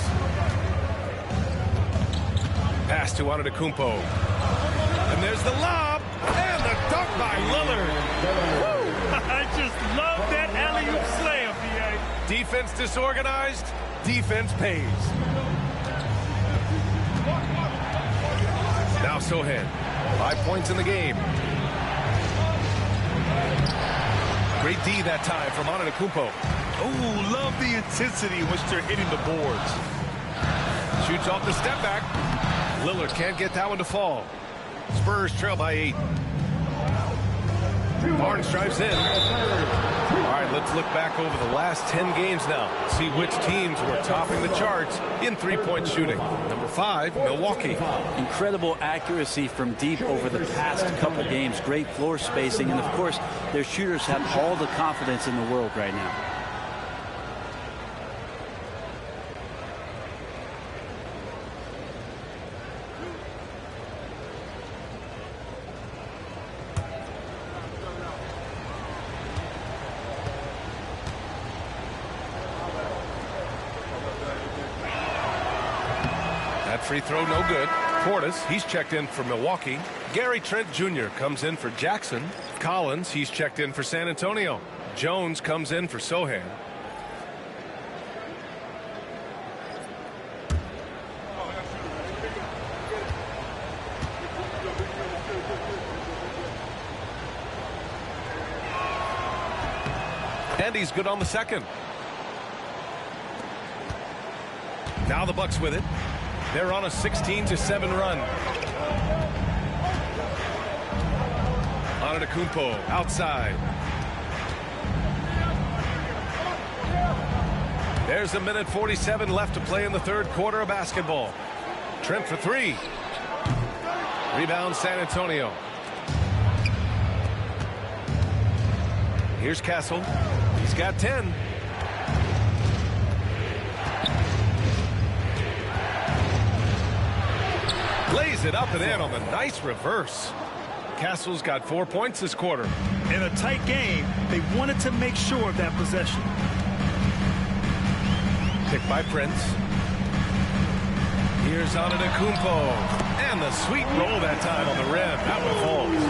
Pass to Antetokounmpo. And there's the lob. And the dunk by Lillard. I just love that alley-oop slam, PA. Defense disorganized. Defense pays. Now Sohan. 5 points in the game. Great D that time from Antetokounmpo. Oh, love the intensity in which they're hitting the boards. Shoots off the step back. Lillard can't get that one to fall. Spurs trail by 8. Barnes drives in. All right, let's look back over the last 10 games now. See which teams were topping the charts in three-point shooting. Number 5, Milwaukee. Incredible accuracy from deep over the past couple games. Great floor spacing. And, of course, their shooters have all the confidence in the world right now. Free throw, no good. Portis, he's checked in for Milwaukee. Gary Trent Jr. comes in for Jackson. Collins, he's checked in for San Antonio. Jones comes in for Sohan. And he's good on the second. Now the Bucks with it. They're on a 16-7 run. Antetokounmpo outside. There's a minute 47 left to play in the third quarter of basketball. Trent for three. Rebound San Antonio. Here's Castle. He's got 10. Lays it up and in on the nice reverse. Castle's got 4 points this quarter. In a tight game, they wanted to make sure of that possession. Picked by Prince. Here's Antetokounmpo. And the sweet roll that time on the rim. That one falls.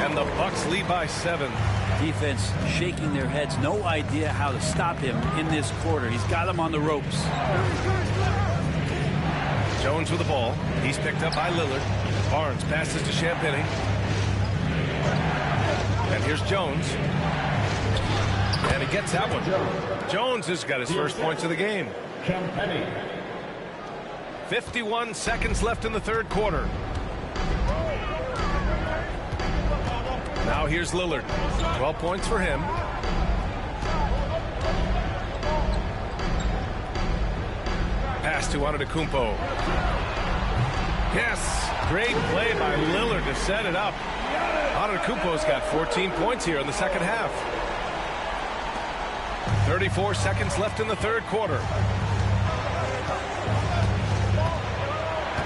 And the Bucks lead by 7. Defense shaking their heads. No idea how to stop him in this quarter. He's got him on the ropes. Jones with the ball. He's picked up by Lillard. Barnes passes to Champagnie. And here's Jones. And he gets that one. Jones has got his first points of the game. 51 seconds left in the third quarter. Now here's Lillard. 12 points for him. Pass to Antetokounmpo. Yes, great play by Lillard to set it up. Antetokounmpo's got 14 points here in the second half. 34 seconds left in the third quarter.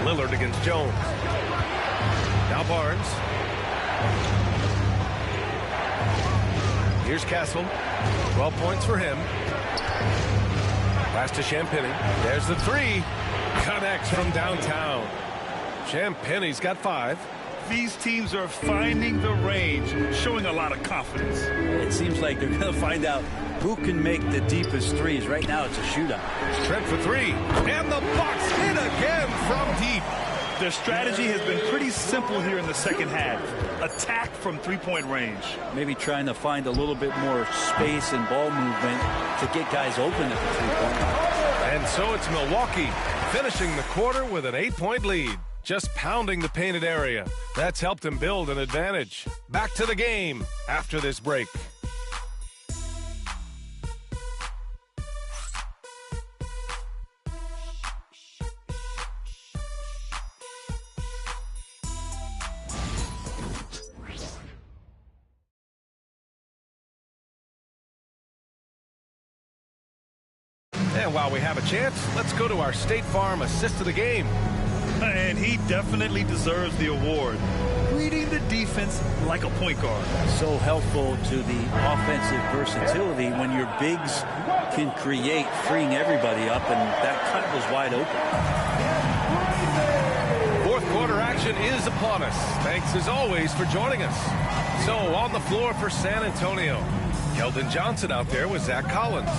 Lillard against Jones. Now Barnes. Here's Castle. 12 points for him. Pass to Champagnie. There's the three. Connects from downtown. Champagnie's got 5. These teams are finding the range, showing a lot of confidence. It seems like they're going to find out who can make the deepest threes. Right now, it's a shootout. Trent for 3. And the Bucks hit again from deep. Their strategy has been pretty simple here in the second half. Attack from three-point range. Maybe trying to find a little bit more space and ball movement to get guys open at the three-point line. And so it's Milwaukee finishing the quarter with an 8-point lead. Just pounding the painted area. That's helped them build an advantage. Back to the game after this break. And while we have a chance, let's go to our State Farm assist of the game. And he definitely deserves the award. Reading the defense like a point guard. So helpful to the offensive versatility when your bigs can create, freeing everybody up, and that cut was wide open. Fourth quarter action is upon us. Thanks as always for joining us. So on the floor for San Antonio, Keldon Johnson out there with Zach Collins.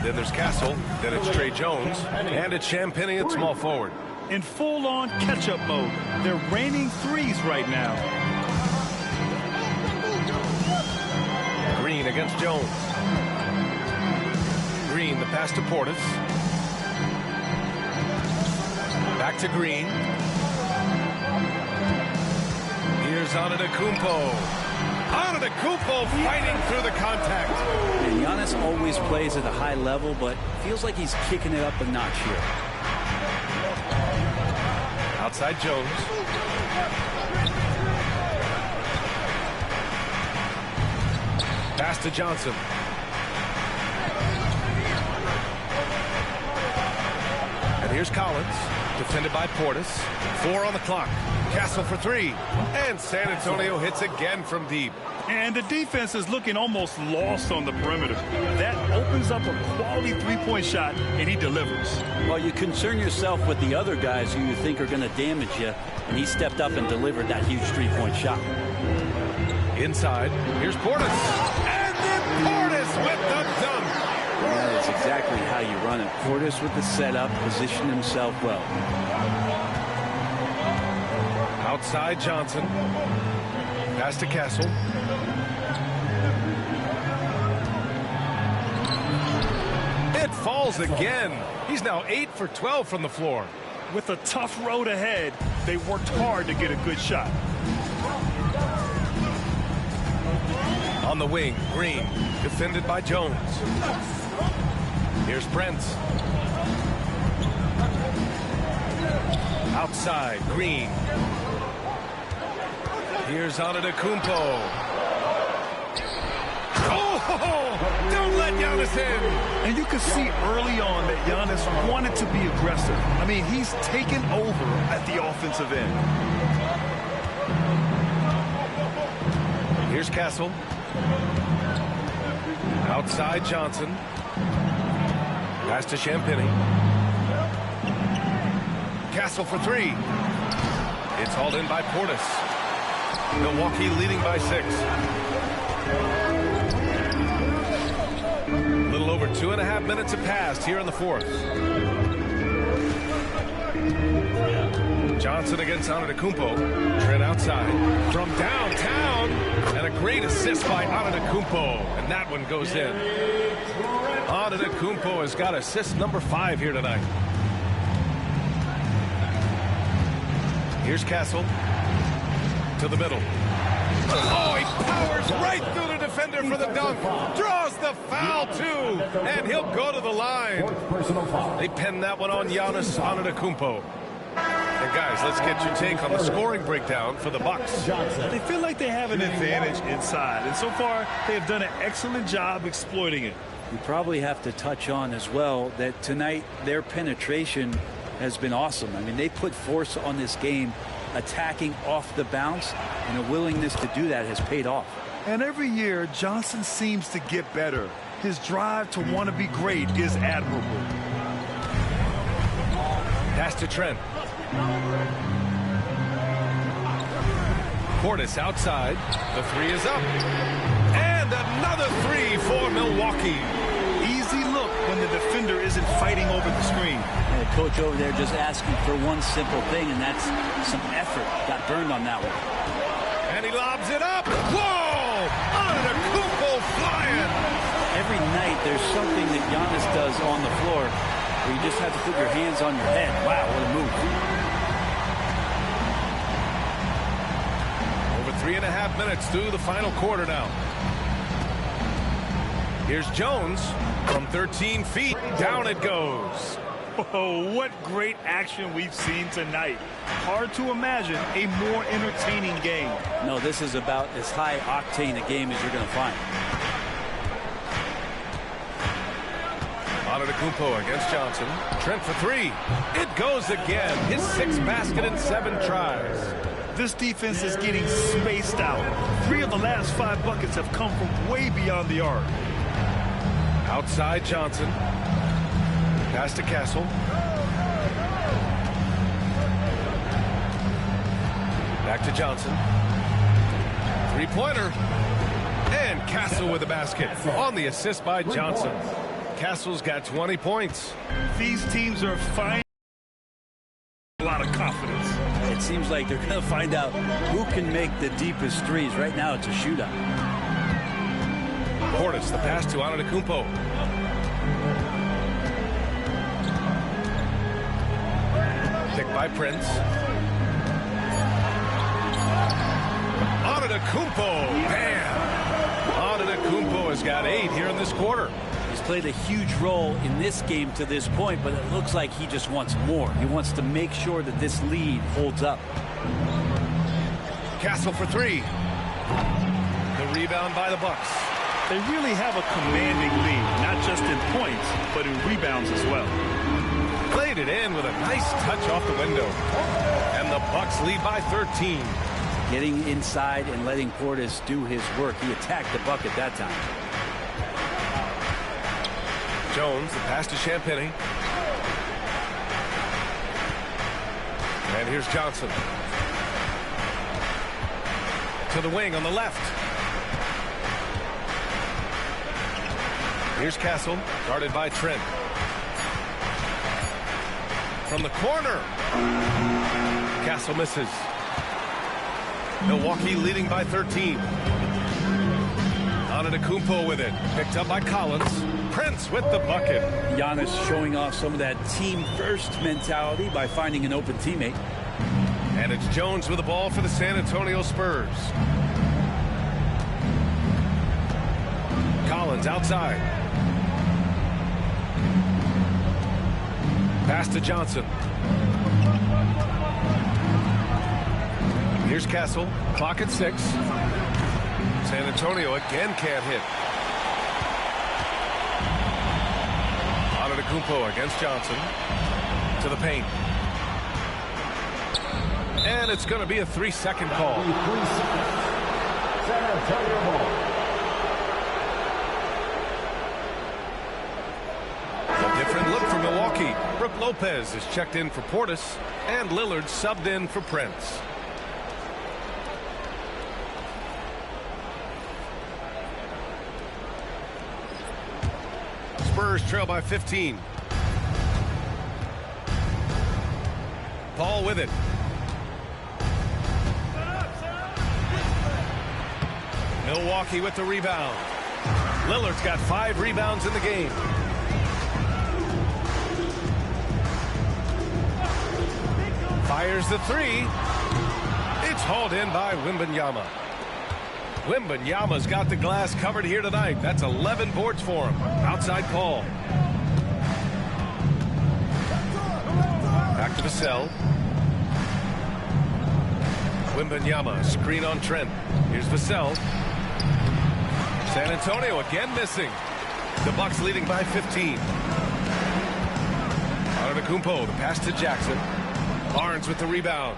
Then there's Castle, then it's Trey Jones, and it's Champagnie at small forward. In full-on catch-up mode. They're raining threes right now. Green against Jones. Green, the pass to Portis. Back to Green. Here's Antetokounmpo. Antetokounmpo fighting through the contact. And Giannis always plays at a high level, but feels like he's kicking it up a notch here. Outside Jones. Pass to Johnson. And here's Collins. Defended by Portis. 4 on the clock. Castle for 3. And San Antonio hits again from deep. And the defense is looking almost lost on the perimeter. That opens up a quality three-point shot, and he delivers. Well, you concern yourself with the other guys who you think are going to damage you, and he stepped up and delivered that huge three-point shot. Inside, here's Portis. And then Portis with the dunk. That is exactly how you run it. Portis with the setup, position himself well. Outside Johnson. Pass to Castle. It falls again. He's now 8 for 12 from the floor. With a tough road ahead, they worked hard to get a good shot. On the wing, Green, defended by Jones. Here's Prince. Outside, Green. Here's Antetokounmpo. Oh, don't let Giannis in. And you can see early on that Giannis wanted to be aggressive. I mean, he's taken over at the offensive end. Here's Castle. Outside Johnson. Pass to Champagny. Castle for 3. It's hauled in by Portis. Milwaukee leading by 6. A little over 2.5 minutes have passed here in the fourth. Johnson against Antetokounmpo. Trent outside. From downtown. And a great assist by Antetokounmpo. And that one goes in. Antetokounmpo has got assist number 5 here tonight. Here's Castle. To the middle. Oh, he powers right through the defender for the dunk. Draws the foul, too. And he'll go to the line. They pinned that one on Giannis Antetokounmpo. And guys, let's get your take on the scoring breakdown for the Bucks. They feel like they have an advantage inside, and so far they have done an excellent job exploiting it. You probably have to touch on as well that tonight their penetration has been awesome. I mean, they put force on this game, attacking off the bounce, and a willingness to do that has paid off. And every year, Johnson seems to get better. His drive to want to be great is admirable. Pass to Trent. Portis outside. The 3 is up. And another 3 for Milwaukee. Easy look when the defender isn't fighting over the screen. And the coach over there just asking for one simple thing, and that's some effort. Got burned on that one. And he lobs it up. Whoa! Antetokounmpo flying. Every night there's something that Giannis does on the floor where you just have to put your hands on your head. Wow, what a move. Over 3.5 minutes through the final quarter now. Here's Jones from 13 feet. Down it goes. Oh, what great action we've seen tonight. Hard to imagine a more entertaining game. No, this is about as high octane a game as you're going to find. Antetokounmpo against Johnson. Trent for 3. It goes again. His 6th basket in 7 tries. This defense is getting spaced out. 3 of the last 5 buckets have come from way beyond the arc. Outside Johnson. Pass to Castle. Back to Johnson. 3-pointer. And Castle with the basket on the assist by Johnson. Castle's got 20 points. These teams are finding a lot of confidence. It seems like they're going to find out who can make the deepest threes. Right now it's a shootout. Portis, the pass to Antetokounmpo. Picked by Prince. Antetokounmpo, bam! Antetokounmpo has got 8 here in this quarter. He's played a huge role in this game to this point, but it looks like he just wants more. He wants to make sure that this lead holds up. Castle for 3. The rebound by the Bucks. They really have a commanding lead, not just in points, but in rebounds as well. Played it in with a nice touch off the window. And the Bucks lead by 13. Getting inside and letting Portis do his work. He attacked the bucket that time. Jones, the pass to Champagny. And here's Johnson. To the wing on the left. Here's Castle, guarded by Trent. From the corner. Castle misses. Milwaukee leading by 13. Antetokounmpo with it. Picked up by Collins. Prince with the bucket. Giannis showing off some of that team-first mentality by finding an open teammate. And it's Jones with the ball for the San Antonio Spurs. Collins outside. Pass to Johnson. Here's Castle. Clock at 6. San Antonio again can't hit. Antetokounmpo against Johnson. To the paint. And it's going to be a 3-second call. 3 seconds. San Antonio ball. A different look for Milwaukee. Brook Lopez is checked in for Portis. And Lillard subbed in for Prince. Spurs trail by 15. Paul with it. Milwaukee with the rebound. Lillard's got 5 rebounds in the game. Fires the 3. It's hauled in by Wembanyama. Wembanyama's got the glass covered here tonight. That's 11 boards for him. Outside Paul. Back to Vassell. Wembanyama, screen on Trent. Here's Vassell. San Antonio again missing. The Bucks leading by 15. Antetokounmpo, the pass to Jackson. Barnes with the rebound.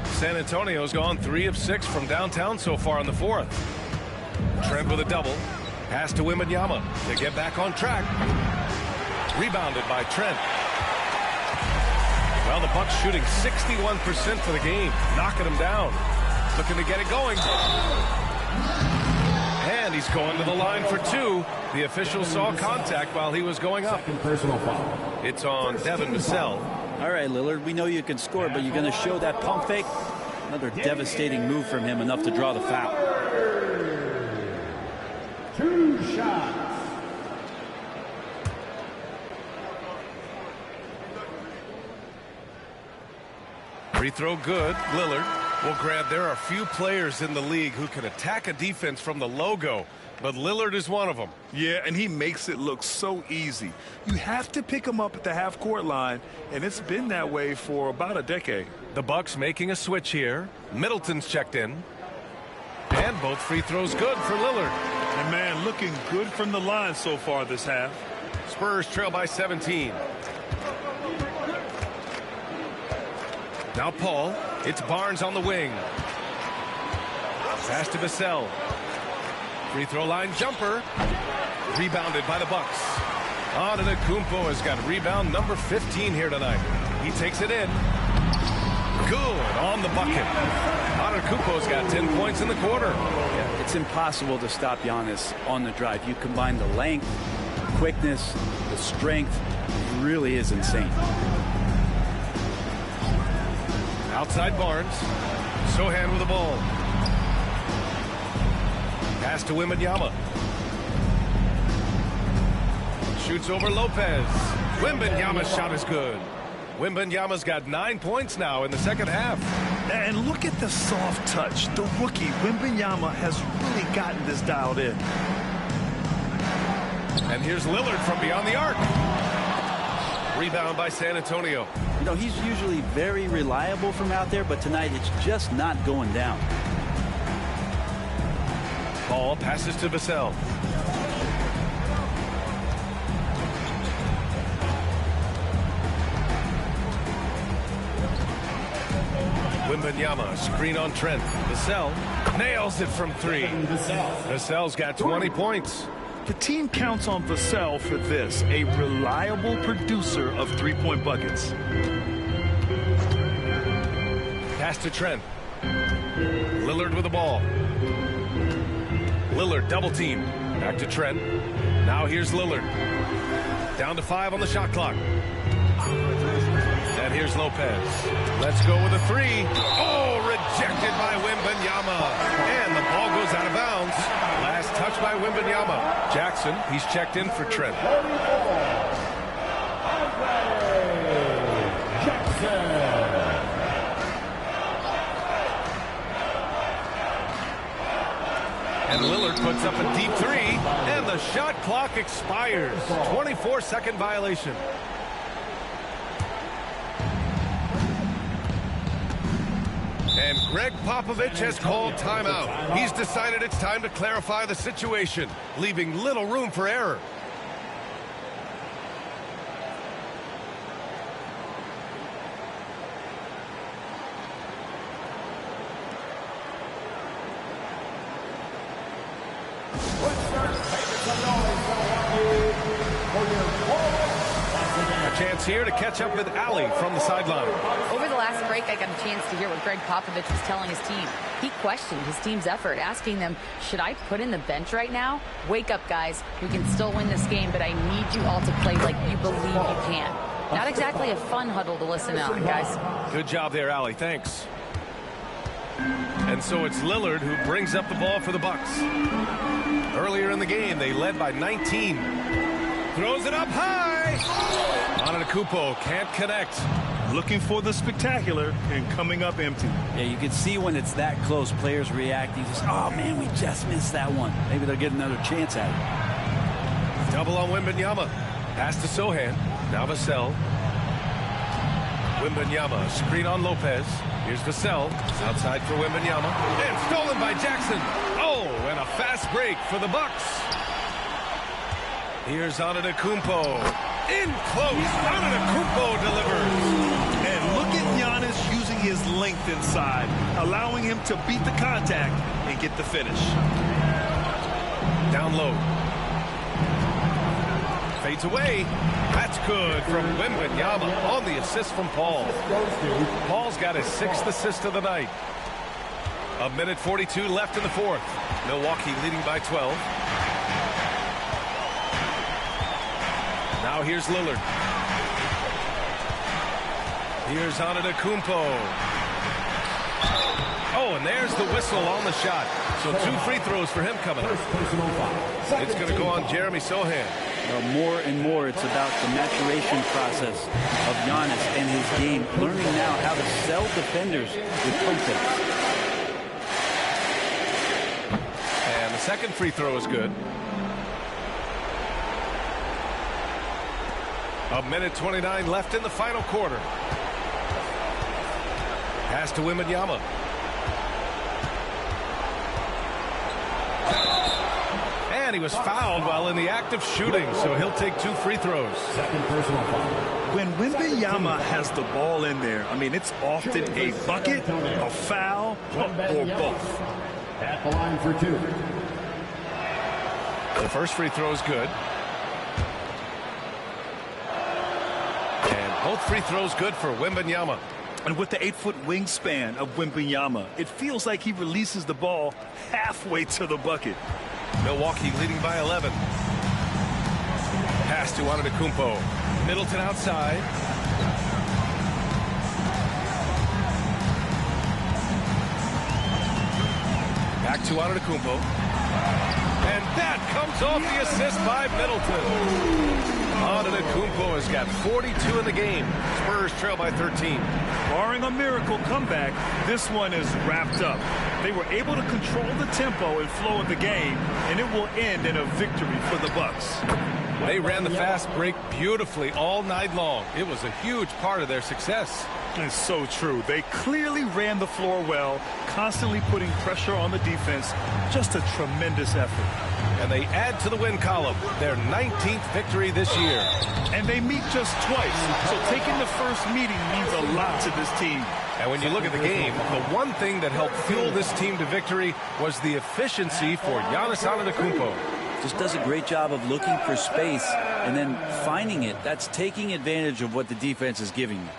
San Antonio's gone 3 of 6 from downtown so far in the 4th. Trent with a double. Pass to Wembanyama to get back on track. Rebounded by Trent. Well, the Bucks shooting 61% for the game, knocking them down. Looking to get it going. And he's going to the line for 2. The official saw contact while he was going up. Personal foul. It's on Devin Vassell. All right, Lillard, we know you can score, but you're going to show that pump fake. Another devastating move from him, enough to draw the foul. 2 shots. Free throw good. Lillard will grab. There are few players in the league who can attack a defense from the logo, but Lillard is one of them. Yeah, and he makes it look so easy. You have to pick him up at the half-court line, and it's been that way for about a decade. The Bucks making a switch here. Middleton's checked in. And both free throws good for Lillard. And, man, looking good from the line so far this half. Spurs trail by 17. Now Paul. It's Barnes on the wing. Pass to Vassell. Free throw line jumper. Rebounded by the Bucks. Antetokounmpo has got rebound number 15 here tonight. He takes it in. Good on the bucket. Antetokounmpo's got 10 points in the quarter. Yeah, it's impossible to stop Giannis on the drive. You combine the length, the quickness, the strength. It really is insane. Outside Barnes. Sohan with the ball. Pass to Wembanyama. Shoots over Lopez. Wembanyama's shot is good. Wembanyama's got 9 points now in the second half. And look at the soft touch. The rookie, Wembanyama, has really gotten this dialed in. And here's Lillard from beyond the arc. Rebound by San Antonio. You know, he's usually very reliable from out there, but tonight it's just not going down. Ball passes to Vassell. Wembanyama, screen on Trent. Vassell nails it from 3. Vassell's got 20 points. The team counts on Vassell for this, a reliable producer of three-point buckets. Pass to Trent. Lillard with the ball. Lillard double team. Back to Trent. Now here's Lillard. Down to 5 on the shot clock. And here's Lopez. Let's go with a 3. Oh, rejected by Wembanyama. And the ball goes out of bounds. Last touch by Wembanyama. Jackson, he's checked in for Trent. And Lillard puts up a deep 3, and the shot clock expires. 24-second violation. And Greg Popovich has called timeout. He's decided it's time to clarify the situation, leaving little room for error. A chance here to catch up with Allie from the sideline. Over the last break, I got a chance to hear what Greg Popovich was telling his team. He questioned his team's effort, asking them, should I put in the bench right now? Wake up, guys. We can still win this game, but I need you all to play like you believe you can. Not exactly a fun huddle to listen on, guys. Good job there, Allie. Thanks. And so it's Lillard who brings up the ball for the Bucks. Earlier in the game, they led by 19. Throws it up high. Antetokounmpo can't connect. Looking for the spectacular and coming up empty. Yeah, you can see when it's that close, players reacting. Just, oh, man, we just missed that one. Maybe they'll get another chance at it. Double on Wembanyama. Pass to Sohan. Now Vassell. Wembanyama. Screen on Lopez. Here's Vassell. Outside for Wembanyama. And stolen by Jackson. Oh, and a fast break for the Bucks. Here's Antetokounmpo. In close. Antetokounmpo delivers. And look at Giannis using his length inside, allowing him to beat the contact and get the finish. Down low. Fades away. That's good from Wembanyama on the assist from Paul. Paul's got his 6th assist of the night. 1:42 left in the 4th. Milwaukee leading by 12. Now here's Lillard. Here's Antetokounmpo. Oh, and there's the whistle on the shot. So 2 free throws for him coming up. It's going to go on Jeremy Sohan. More and more, it's about the maturation process of Giannis and his game, learning now how to sell defenders with pump fakes. And the second free throw is good. 1:29 left in the final quarter. Pass to Wembanyama. And he was fouled while in the act of shooting, so he'll take 2 free throws. Second personal foul. When Wembanyama has the ball in there, I mean, it's often a bucket, a foul, or both. At the line for 2. The first free throw is good. And both free throws good for Wembanyama. And with the 8-foot wingspan of Wembanyama, it feels like he releases the ball halfway to the bucket. Milwaukee leading by 11. Pass to Antetokounmpo. Middleton outside. Back to Antetokounmpo. And that comes off the assist by Middleton. Antetokounmpo has got 42 in the game. Spurs trail by 13. Barring a miracle comeback, this one is wrapped up. They were able to control the tempo and flow of the game, and it will end in a victory for the Bucks. They ran the fast break beautifully all night long. It was a huge part of their success. It's so true. They clearly ran the floor well, constantly putting pressure on the defense. Just a tremendous effort. And they add to the win column, their 19th victory this year. And they meet just twice, so taking the first meeting means a lot to this team. And when you look at the game, the one thing that helped fuel this team to victory was the efficiency for Giannis Antetokounmpo. Just does a great job of looking for space and then finding it. That's taking advantage of what the defense is giving you.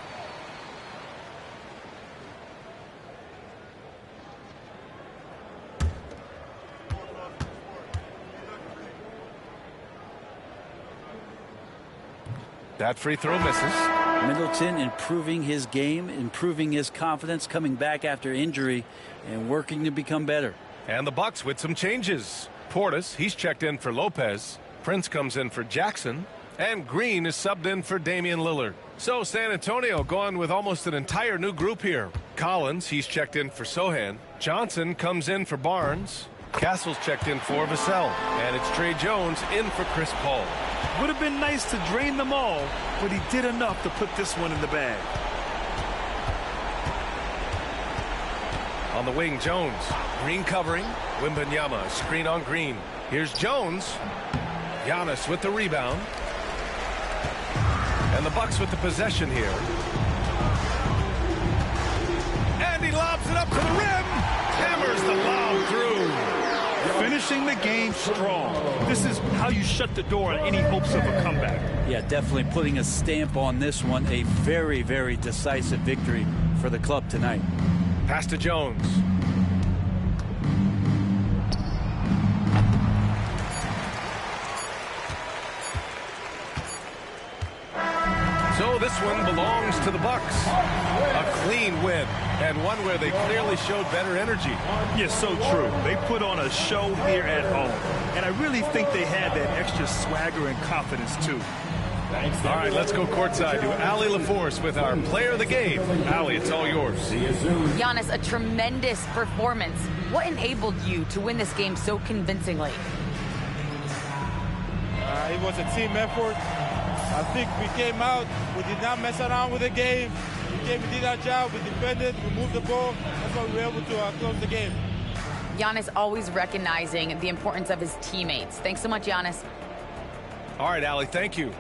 That free throw misses. Middleton improving his game, improving his confidence, coming back after injury, and working to become better. And the Bucks with some changes. Portis, he's checked in for Lopez. Prince comes in for Jackson. And Green is subbed in for Damian Lillard. So San Antonio going with almost an entire new group here. Collins, he's checked in for Sohan. Johnson comes in for Barnes. Castle's checked in for Vassell. And it's Trey Jones in for Chris Paul. Would have been nice to drain them all, but he did enough to put this one in the bag. On the wing, Jones. Green covering. Wembanyama, screen on Green. Here's Jones. Giannis with the rebound. And the Bucks with the possession here. And he lobs it up to the rim. Hammers the lob through. Finishing the game strong. This is how you shut the door on any hopes of a comeback. Yeah, definitely putting a stamp on this one. A very, very decisive victory for the club tonight. Pass to Jones. So this one belongs to the Bucks. A clean win, and one where they clearly showed better energy. Yes, so true. They put on a show here at home, and I really think they had that extra swagger and confidence too. All right, let's go courtside to Allie LaForce with our player of the game. Allie, it's all yours. Giannis, a tremendous performance. What enabled you to win this game so convincingly? It was a team effort. I think we came out, we did not mess around with the game. We did our job, we defended, we moved the ball. That's why we were able to close the game. Giannis always recognizing the importance of his teammates. Thanks so much, Giannis. All right, Allie, thank you.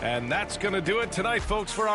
And that's going to do it tonight, folks, for our